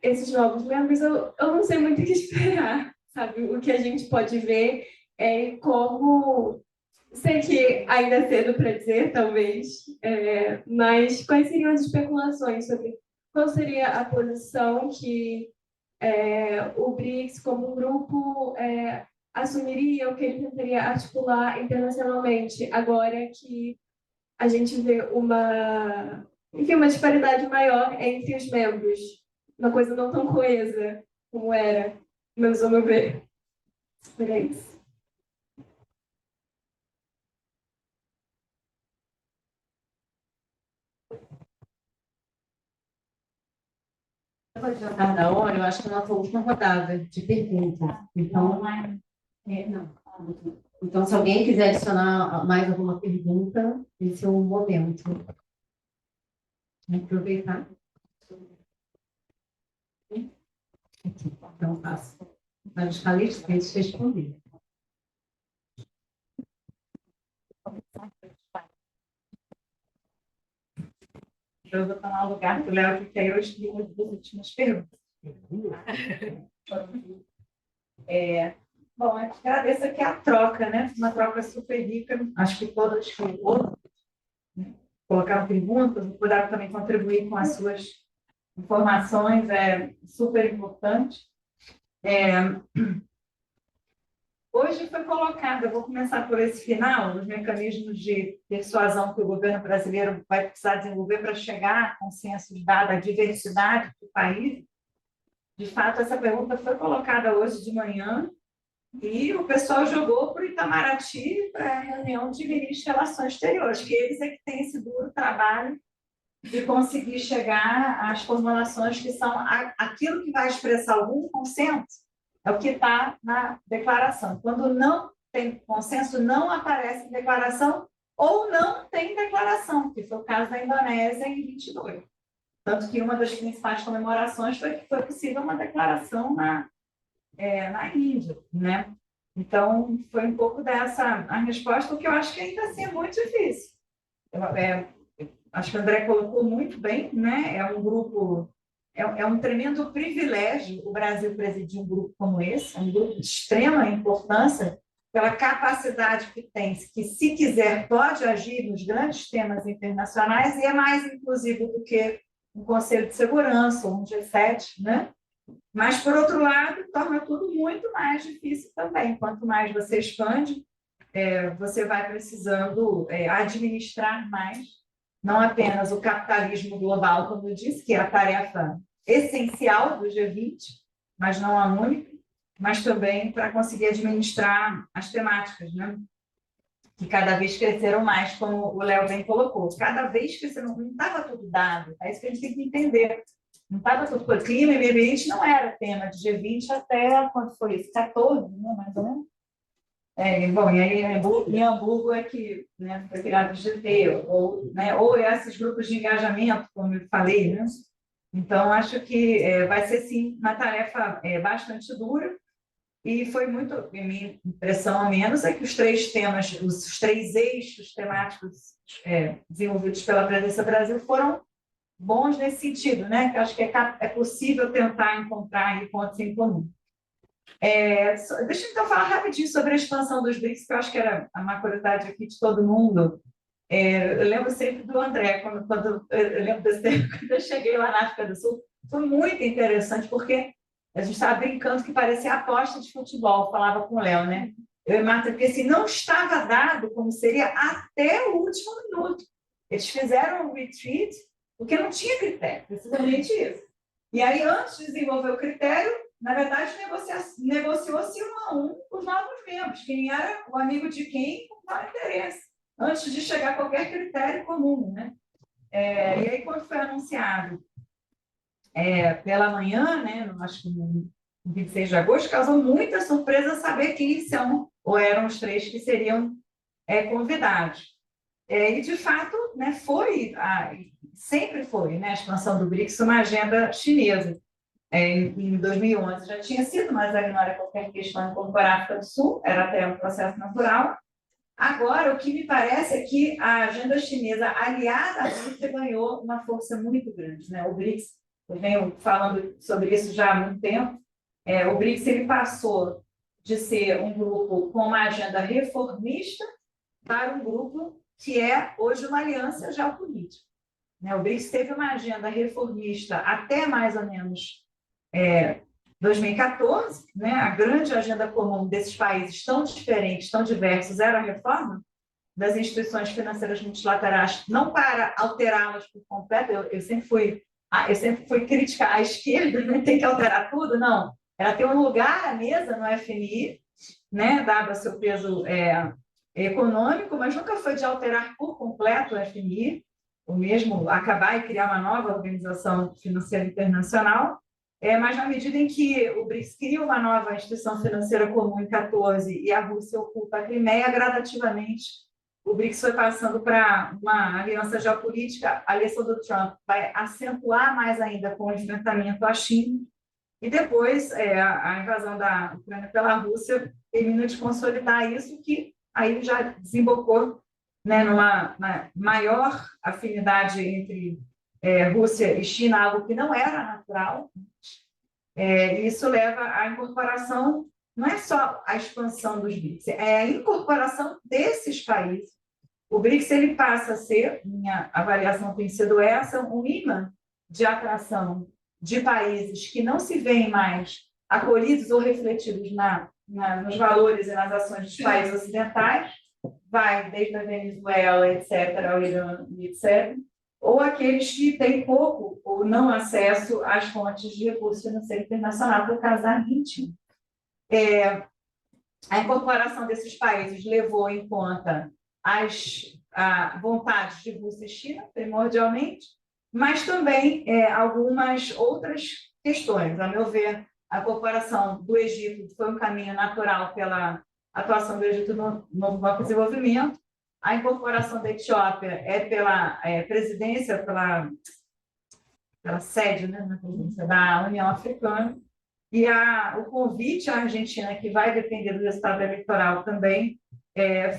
esses novos membros, eu não sei muito o que esperar, sabe? O que a gente pode ver é como... Sei que ainda é cedo para dizer, talvez, mas quais seriam as especulações sobre qual seria a posição que o BRICS, como um grupo, assumiria, o que ele tentaria articular internacionalmente, agora que a gente vê uma disparidade maior entre os membros, uma coisa não tão coesa como era, mas ao meu ver. Era isso. Depois de jantar da hora, eu acho que é a nossa última rodada de perguntas. Então, então, se alguém quiser adicionar mais alguma pergunta, esse é o momento. Vamos aproveitar. Então, faço. Para os palestrantes responder. Eu vou tomar o lugar do Léo, porque aí eu escrevo as duas últimas perguntas. Bom, eu agradeço aqui a troca, né? Uma troca super rica. Acho que todas que colocaram perguntas, puderam também contribuir com as suas informações, super importante. Hoje foi colocado, eu vou começar por esse final, os mecanismos de persuasão que o governo brasileiro vai precisar desenvolver para chegar a consenso dada a diversidade do país. De fato, essa pergunta foi colocada hoje de manhã e o pessoal jogou para o Itamaraty para a reunião de ministros de Relações Exteriores, que eles é que têm esse duro trabalho de conseguir chegar às formulações que são aquilo que vai expressar algum consenso, é o que está na declaração. Quando não tem consenso, não aparece em declaração ou não tem declaração, que foi o caso da Indonésia em 22. Tanto que uma das principais comemorações foi que foi possível uma declaração na Índia, né? Então, foi um pouco dessa a resposta, o que eu acho que ainda assim é muito difícil. Acho que o André colocou muito bem, né? É um grupo... É um tremendo privilégio o Brasil presidir um grupo como esse, um grupo de extrema importância, pela capacidade que tem, que, se quiser, pode agir nos grandes temas internacionais e é mais inclusivo do que um Conselho de Segurança, ou um G7, né? Mas, por outro lado, torna tudo muito mais difícil também. Quanto mais você expande, você vai precisando administrar mais, não apenas o capitalismo global, como eu disse, que é a tarefa essencial do G20, mas não a única, mas também para conseguir administrar as temáticas, né? Que cada vez cresceram mais, como o Léo bem colocou. Cada vez cresceram, não estava tudo dado, é isso que a gente tem que entender. Não estava tudo por clima e meio ambiente, não era tema de G20 até, quando foi isso? 14, né, mais ou menos? Bom, e aí em Hamburgo é que, né, foi criado o GT, ou esses grupos de engajamento, como eu falei, né? Então, acho que vai ser, sim, uma tarefa bastante dura, e foi muito, minha impressão, ao menos, é que os três temas, os três eixos temáticos desenvolvidos pela Presidência do Brasil foram bons nesse sentido, né? Que eu acho que é possível tentar encontrar aí pontos em comum. Deixa eu então falar rapidinho sobre a expansão dos BRICS, que eu acho que era uma curiosidade aqui de todo mundo. Eu lembro sempre do André, quando eu lembro desse tempo, quando eu cheguei lá na África do Sul, foi muito interessante, porque a gente estava brincando que parecia aposta de futebol, falava com o Léo, né? Eu e Marta, porque assim, não estava dado como seria até o último minuto. Eles fizeram um retreat, porque não tinha critério, precisamente isso. E aí, antes de desenvolver o critério, na verdade, negociou-se um a um os novos membros, quem era o amigo de quem, com qual interesse, antes de chegar a qualquer critério comum, né? E aí, quando foi anunciado pela manhã, né, acho que no 26 de agosto, causou muita surpresa saber quem são, ou eram os três que seriam convidados. E, de fato, né, sempre foi, né, a expansão do BRICS uma agenda chinesa. Em 2011 já tinha sido, mas ali não era qualquer questão incorporar a África do Sul, era até um processo natural. Agora, o que me parece é que a agenda chinesa aliada à Rússia ganhou uma força muito grande, né? O BRICS, eu venho falando sobre isso já há muito tempo, o BRICS ele passou de ser um grupo com uma agenda reformista para um grupo que é hoje uma aliança geopolítica. O BRICS teve uma agenda reformista até mais ou menos 2014, né? A grande agenda comum desses países tão diferentes, tão diversos, era a reforma das instituições financeiras multilaterais, não para alterá-las por completo. Eu sempre fui crítica à esquerda, né? Tem que alterar tudo, não. Ela tem um lugar à mesa no FMI, né? Dado o seu peso econômico, mas nunca foi de alterar por completo o FMI, ou mesmo acabar e criar uma nova organização financeira internacional. Mas na medida em que o BRICS cria uma nova instituição financeira comum em 2014 e a Rússia ocupa a Crimeia, gradativamente o BRICS foi passando para uma aliança geopolítica. A eleição do Trump vai acentuar mais ainda com o enfrentamento à China, e depois a invasão da Ucrânia pela Rússia termina de consolidar isso, que aí já desembocou, né, numa maior afinidade entre Rússia e China, algo que não era natural. Isso leva à incorporação, não é só a expansão dos BRICS, é a incorporação desses países. O BRICS ele passa a ser, minha avaliação tem sido essa, um imã de atração de países que não se veem mais acolhidos ou refletidos nos valores e nas ações dos países ocidentais, vai desde a Venezuela, etc., ao Irã, etc., ou aqueles que têm pouco ou não acesso às fontes de recurso financeiro internacional, por caso da Argentina. A incorporação desses países levou em conta as vontades de Rússia e China, primordialmente, mas também algumas outras questões. A meu ver, a incorporação do Egito foi um caminho natural pela atuação do Egito no Novo Banco de Desenvolvimento. A incorporação da Etiópia pela presidência, pela sede, né, na presidência da União Africana, e o convite à Argentina, que vai depender do resultado eleitoral também,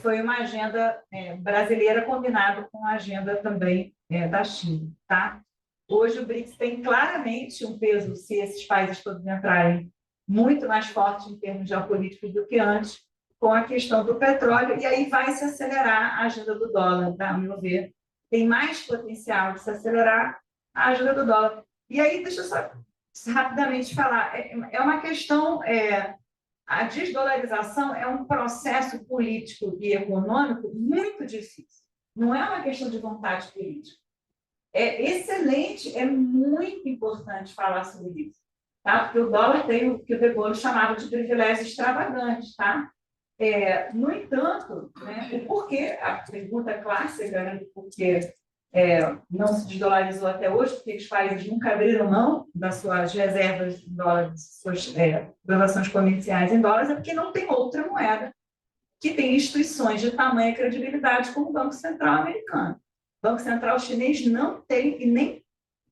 foi uma agenda brasileira combinada com a agenda também da China. Tá? Hoje o BRICS tem claramente um peso, se esses países todos entrarem, muito mais forte em termos geopolíticos do que antes, com a questão do petróleo, e aí vai se acelerar a agenda do dólar, tá? A meu ver. Tem mais potencial de se acelerar, a ajuda do dólar. E aí, deixa eu só rapidamente falar, é uma questão, a desdolarização é um processo político e econômico muito difícil. Não é uma questão de vontade política. É excelente, é muito importante falar sobre isso, tá? Porque o dólar tem o que o De Gaulle chamava de privilégio extravagante, tá? No entanto, né, o porquê, a pergunta clássica, né, porque não se desdolarizou até hoje, porque os países nunca abriram mão das suas reservas em dólares, suas transações comerciais em dólares, é porque não tem outra moeda que tem instituições de tamanha credibilidade como o Banco Central americano. O Banco Central chinês não tem e nem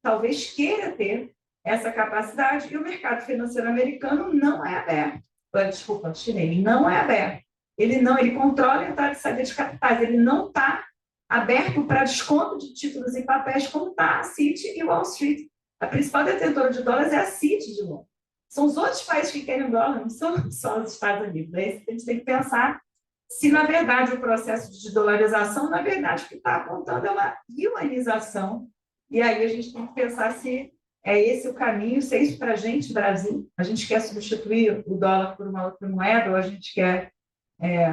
talvez queira ter essa capacidade, e o mercado financeiro americano não é aberto. Desculpa, chinês não é aberto. Ele controla a entrada e saída de capitais, ele não está aberto para desconto de títulos e papéis como está a Citi e Wall Street. A principal detentora de dólares é a Citi de Londres. São os outros países que querem dólar, não são só os Estados Unidos. Daí a gente tem que pensar se, na verdade, o processo de desdolarização, na verdade, o que está apontando é uma ionização. E aí a gente tem que pensar se é esse o caminho, se é isso para a gente, Brasil. A gente quer substituir o dólar por uma outra moeda, ou a gente quer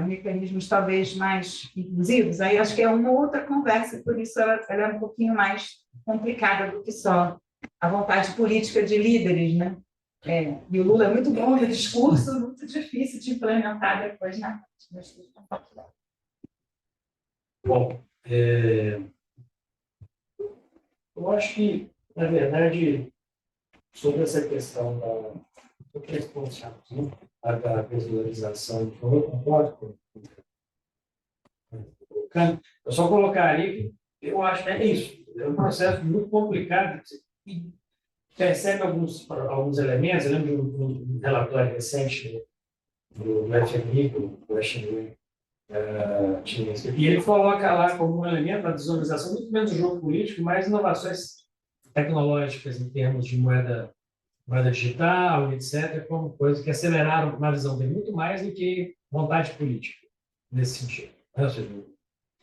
mecanismos talvez mais inclusivos. Aí acho que é uma outra conversa, por isso ela é um pouquinho mais complicada do que só a vontade política de líderes, né? E o Lula é muito bom no discurso, muito difícil de implementar depois na prática. Bom, eu acho que, na verdade, sobre essa questão da responsável, da desvalorização, eu concordo com o Cândido. Eu só colocaria que eu acho que é isso. É um processo muito complicado e percebe alguns elementos. Eu lembro de um relatório recente do FMI, do FMI chinês, e ele coloca lá como um elemento da desvalorização muito menos o jogo político, mais inovações tecnológicas em termos de moeda digital, etc., como coisas que aceleraram, na visão dele, muito mais do que vontade política, nesse sentido. Ou seja,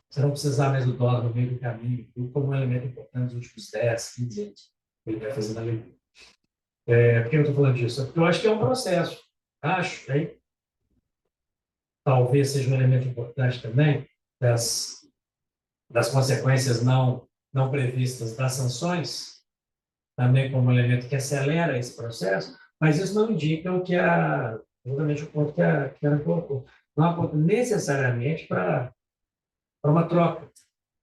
você não precisar mais do dólar no meio do caminho, como um elemento importante nos últimos 10, 15 anos, que ele vai fazer na leitura. Por que eu estou falando disso? Porque eu acho que é um processo. Acho, talvez seja um elemento importante também das consequências não previstas das sanções, também como um elemento que acelera esse processo, mas isso não indica exatamente o ponto que a Ana colocou. Não aponta necessariamente para uma troca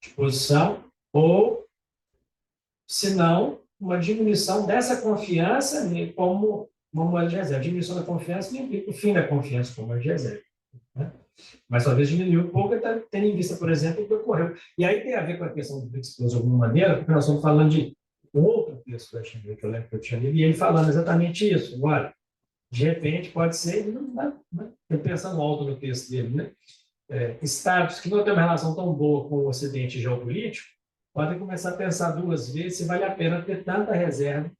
de posição ou, se não, uma diminuição dessa confiança como uma moeda de reserva. A diminuição da confiança não implica o fim da confiança como moeda de reserva, né? Mas talvez diminuiu um pouco, tendo em vista, por exemplo, o que ocorreu. E aí tem a ver com a questão do BRICS, de alguma maneira, porque nós estamos falando de outro texto da China, que eu lembro que eu tinha lido, e ele falando exatamente isso. Olha, de repente, pode ser, eu pensando alto no texto dele, né? Estados que não têm uma relação tão boa com o Ocidente geopolítico, podem começar a pensar duas vezes se vale a pena ter tanta reserva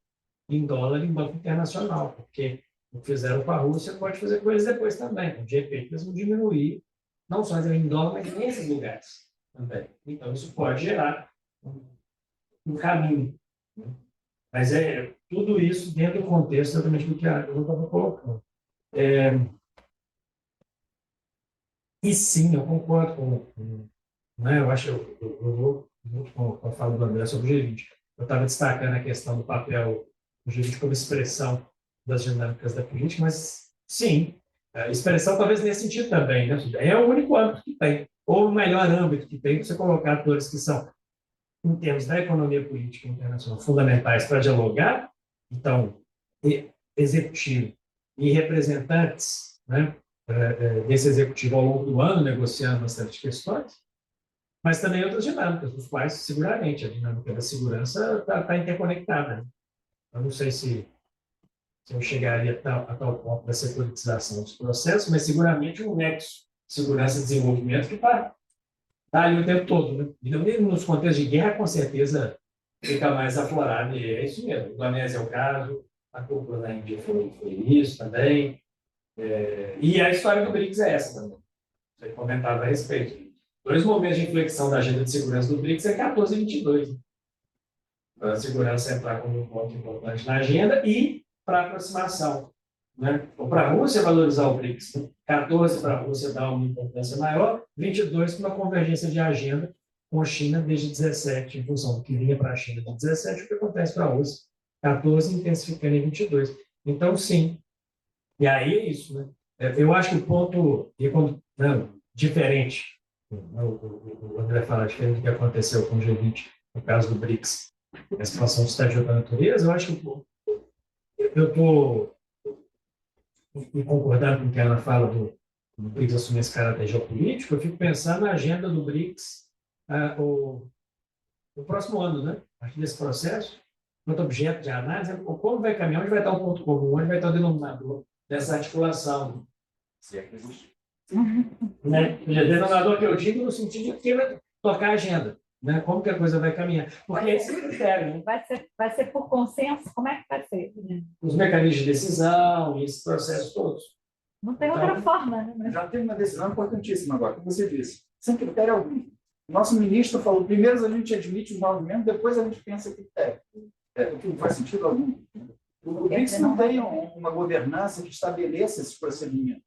em dólar em banco internacional, porque o que fizeram com a Rússia pode fazer com eles depois também. Então, de repente, eles vão diminuir, não só em dólar, mas nesses lugares também. Então, isso pode gerar um caminho. Mas tudo isso dentro do contexto exatamente do que a Ana estava colocando. E sim, eu concordo com né, eu acho que eu vou junto com a fala do André sobre o G20. Eu estava destacando a questão do papel do G20 como expressão das dinâmicas da política, mas sim, a expressão talvez nesse sentido também, né? É o único âmbito que tem, ou o melhor âmbito que tem para você colocar atores que são, em termos da economia política internacional, fundamentais para dialogar. Então, executivo e representantes, né, desse executivo ao longo do ano, negociando uma série de questões, mas também outras dinâmicas, dos quais, seguramente, a dinâmica da segurança está interconectada. Né? Eu não sei se eu chegaria a tal ponto da securitização dos processos, mas seguramente um nexo de segurança e desenvolvimento que está ali o tempo todo. Né? E mesmo nos contextos de guerra, com certeza, fica mais aflorado, e é isso mesmo. O Indonésia é o caso, a cúpula da Índia foi isso também. E a história do BRICS é essa também. Você comentava a respeito. 2 momentos de inflexão da agenda de segurança do BRICS é 14 e 22. Né? para a segurança entrar como um ponto importante na agenda e para a aproximação, né? Ou para a Rússia valorizar o BRICS, né? 14 para a Rússia dar uma importância maior, 22 para uma convergência de agenda com a China desde 17, em função do que vinha para a China de 17, o que acontece para a Rússia, 14 intensificando em 22. Então, sim. E aí é isso, né? Eu acho que o ponto diferente, o André fala diferente do que aconteceu com o G20, no caso do BRICS, a situação do estágio da natureza, eu acho que eu estou concordando com o que a Ana fala do BRICS assumir esse caráter geopolítico, eu fico pensando na agenda do BRICS o próximo ano, né? A partir desse processo, quanto objeto de análise, como vai caminhar, onde vai estar o ponto comum, onde vai estar o denominador dessa articulação. Se é que existe. Né? O denominador que eu digo no sentido de que vai tocar a agenda. Né? Como que a coisa vai caminhar? Porque é esse critério. Né? Vai ser por consenso? Como é que vai ser? Os mecanismos de decisão e esses processos todos. Não tem outra forma. Né? Já tem uma decisão importantíssima agora, como você disse. Sem critério algum. O nosso ministro falou, primeiro a gente admite os movimentos, depois a gente pensa critério. O que não faz sentido algum. O BRICS não tem uma governança que estabeleça esses procedimentos.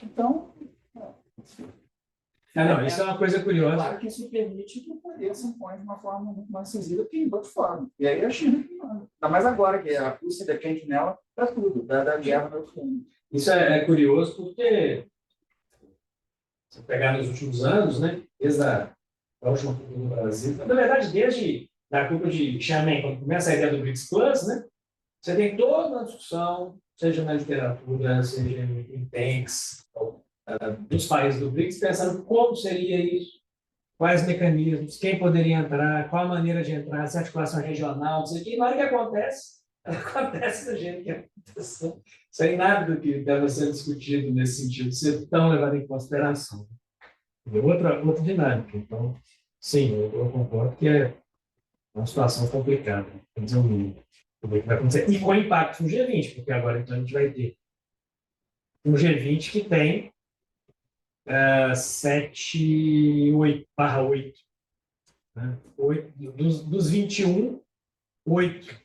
Então... não, isso é uma coisa curiosa. Claro que isso permite que o poder se impõe de uma forma muito mais incisiva que em outra forma. E aí a China que manda. Ainda mais agora, que a Rússia depende nela para tudo, da guerra no Ucrânia. Isso é curioso porque, se pegar nos últimos anos, né, desde a última Copa do Brasil, na verdade, desde a Copa de Xiamen, quando começa a ideia do BRICS Plus, né, você tem toda uma discussão, seja na literatura, seja em banks, dos países do BRICS, pensando como seria isso, quais mecanismos, quem poderia entrar, qual a maneira de entrar, se articulação regional, isso aqui. E na hora que acontece, acontece do jeito que aconteceu, sem nada do que estava sendo discutido nesse sentido ser tão levado em consideração. Outra dinâmica. Então, sim, eu concordo que é uma situação complicada, para dizer o mínimo. O que vai acontecer. E com impacto no G20, porque agora então a gente vai ter um G20 que tem 7/8. Né? 8 dos 21, 8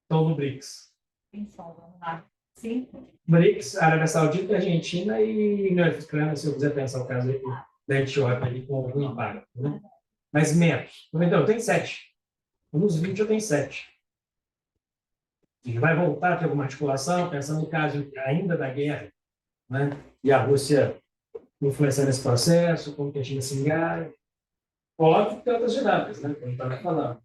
estão no BRICS. Vamos lá. 5. BRICS, Arábia Saudita, Argentina e União Africana, se eu quiser pensar o caso aí da Etiópia ali com algum impacto. Né? Mas menos. Então, tem 7. Nos 20 eu tenho 7. E vai voltar a ter alguma articulação, pensando no caso ainda da guerra, né? E a Rússia influenciar nesse processo, como que a China se engaja. Óbvio que tem outras dinâmicas, né? Como eu estava falando.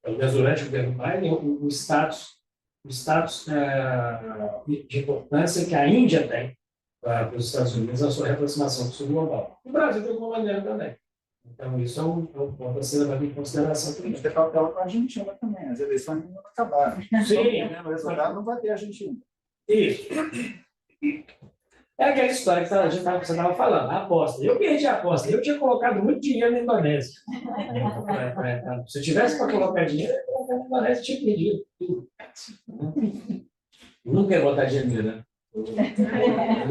Durante o governo Biden, o status de importância que a Índia tem para os Estados Unidos na sua reaproximação do sul global. O Brasil, de alguma maneira, também. Então, isso é um ponto a ser levado em consideração. A gente tem papel com a Argentina também. As eleições não acabaram. Sim. O resultado não vai ter Argentina. Isso. É aquela história que você estava falando, a aposta. Eu perdi a aposta. Eu tinha colocado muito dinheiro na Indonésia. Se eu tivesse para colocar dinheiro, eu ia colocar na Indonésia, tinha perdido tudo. Nunca ia botar dinheiro, né? Eu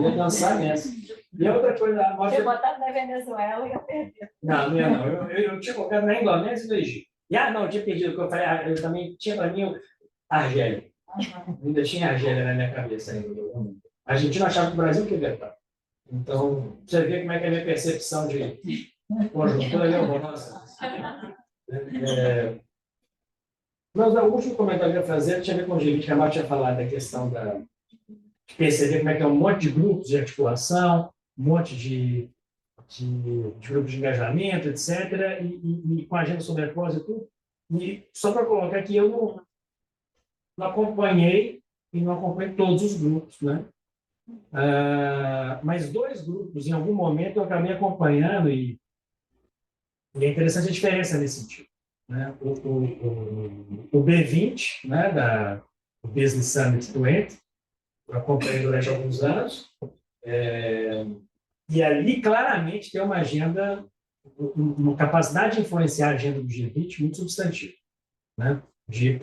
ia dançar nessa. E outra coisa... Se eu botar na Venezuela, eu ia perder. Não ia não. Eu tinha colocado na Indonésia e no Egito. Eu tinha perdido, porque eu falei, eu também tinha para mim a Argélia. Ainda tinha a Argélia na minha cabeça ainda. A Argentina achava que o Brasil queria estar. Então, você vê como é que é a minha percepção de conjuntura é horrorosa. Mas o último comentário que eu ia fazer tinha a ver com o G20, que a Marta tinha falado da questão de perceber como é que é um monte de grupos de articulação, um monte de grupos de engajamento, etc., e com a agenda sobreposta e tudo. E só para colocar que eu não acompanhei e não acompanhei todos os grupos, né? Mas 2 grupos, em algum momento, eu acabei acompanhando e é interessante a diferença nesse sentido. Né? O B20, né, o Business Summit 20, eu acompanhei durante alguns anos, e ali claramente tem uma agenda, uma capacidade de influenciar a agenda do G20 muito substantiva, né? de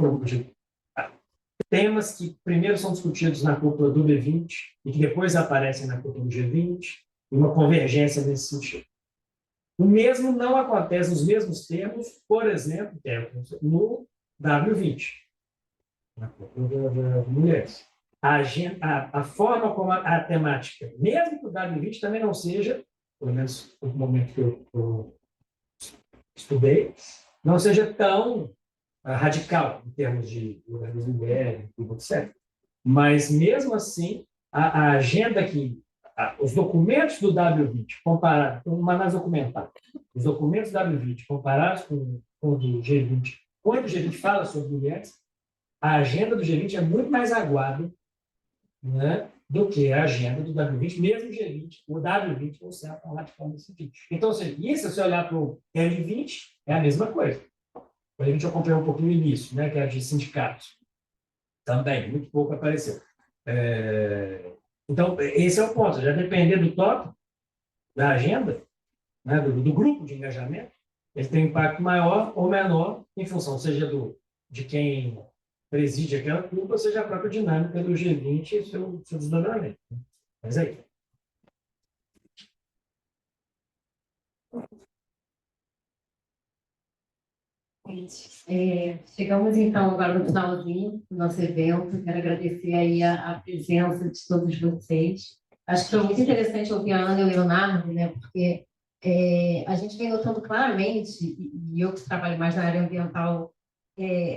temas que primeiro são discutidos na cúpula do B20 e que depois aparecem na cúpula do G20, e uma convergência nesse sentido. O mesmo não acontece nos mesmos termos, por exemplo, no W20, na mulheres. A forma como a temática, mesmo que o W20 também não seja, pelo menos no momento que eu estudei, não seja tão radical em termos de lugar das mulheres, etc. Mas, mesmo assim, a agenda que os documentos do W20 comparados, uma análise documental, os documentos do W20 comparados com o do G20, quando o G20 fala sobre mulheres, a agenda do G20 é muito mais aguada, né, do que a agenda do W20, mesmo o G20, o W20 não serve tão radical nesse sentido. Então, se você olhar para o L20, é a mesma coisa. O L20 eu acompanhei um pouco no início, né, que era de sindicatos. Também, muito pouco apareceu. Então, esse é o ponto. Já depender do tópico, da agenda, né, do grupo de engajamento, ele tem um impacto maior ou menor em função, seja de quem preside aquela culpa, seja a própria dinâmica do G20 e seu desdobramento. Mas aí. Chegamos então agora no finalzinho do nosso evento. Quero agradecer aí a presença de todos vocês. Acho que foi muito interessante ouvir a Ana e o Leonardo, né? Porque a gente vem notando claramente, e eu que trabalho mais na área ambiental,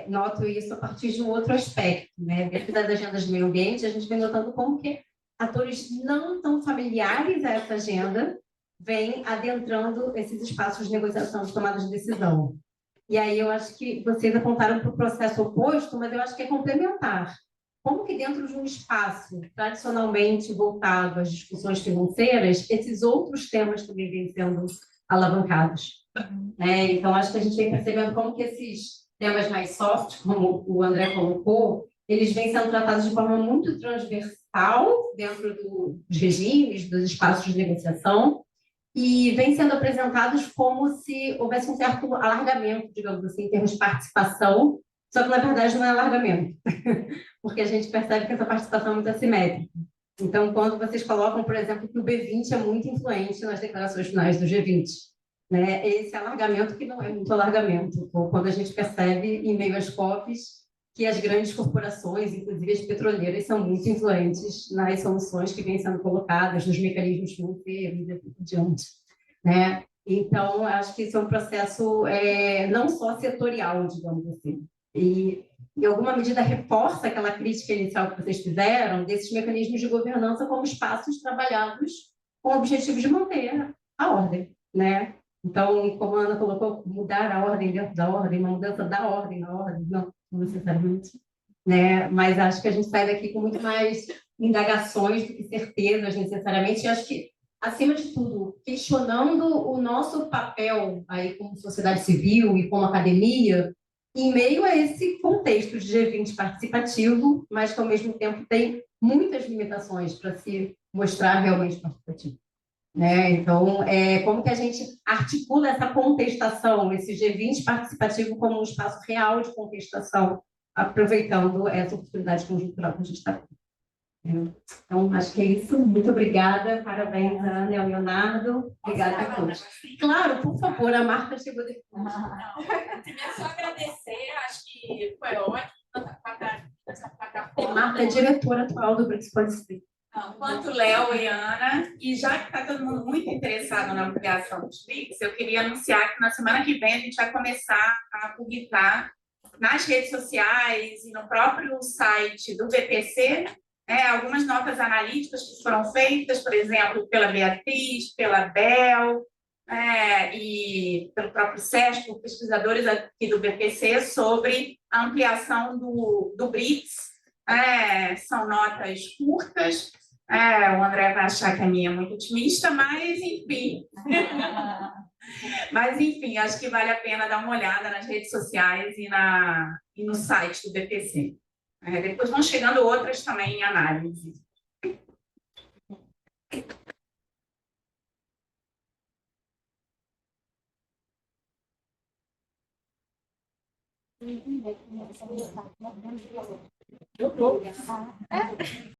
noto isso a partir de um outro aspecto, né? Dentro das agendas do meio ambiente, a gente vem notando como que atores não tão familiares a essa agenda vêm adentrando esses espaços de negociação, de tomada de decisão. E aí eu acho que vocês apontaram para o processo oposto, mas eu acho que é complementar. Como que dentro de um espaço tradicionalmente voltado às discussões financeiras, esses outros temas também vêm sendo alavancados? Então, acho que a gente vem percebendo como que esses temas mais soft, como o André colocou, eles vêm sendo tratados de forma muito transversal dentro dos regimes, dos espaços de negociação, e vêm sendo apresentados como se houvesse um certo alargamento, digamos assim, em termos de participação, só que, na verdade, não é alargamento, porque a gente percebe que essa participação é muito assimétrica. Então, quando vocês colocam, por exemplo, que o B20 é muito influente nas declarações finais do G20, né? Esse alargamento que não é muito alargamento, ou quando a gente percebe, em meio às COPs, que as grandes corporações, inclusive as petroleiras, são muito influentes nas soluções que vêm sendo colocadas, nos mecanismos financeiros e assim por diante, né? Então, acho que isso é um processo não só setorial, digamos assim, e, em alguma medida, reforça aquela crítica inicial que vocês fizeram desses mecanismos de governança como espaços trabalhados com o objetivo de manter a ordem, né? Então, como a Ana colocou, mudar a ordem dentro da ordem, uma mudança da ordem na ordem, não necessariamente, né? Mas acho que a gente sai daqui com muito mais indagações do que certezas, necessariamente, e acho que, acima de tudo, questionando o nosso papel aí como sociedade civil e como academia, em meio a esse contexto de G20 participativo, mas que, ao mesmo tempo, tem muitas limitações para se mostrar realmente participativo. Né? Então, como que a gente articula essa contestação, esse G20 participativo como um espaço real de contestação, aproveitando essa oportunidade conjuntural que a gente está tendo. Então, acho que é isso. Muito obrigada. Parabéns, Ana e ao Leonardo. Obrigada a todos. Claro, por favor, a Marta chegou depois. Primeiro, só agradecer, acho que foi ótimo. A Marta é diretora atual do BRICS Participate. Quanto Léo e Ana, e já que está todo mundo muito interessado na ampliação dos BRICS, eu queria anunciar que na semana que vem a gente vai começar a publicar nas redes sociais e no próprio site do BPC, algumas notas analíticas que foram feitas, por exemplo, pela Beatriz, pela Bel, e pelo próprio Sérgio, pesquisadores aqui do BPC, sobre a ampliação do BRICS. São notas curtas. O André vai achar que a minha é muito otimista, mas enfim. Mas enfim, acho que vale a pena dar uma olhada nas redes sociais e no site do BPC. Depois vão chegando outras também em análise. Eu estou.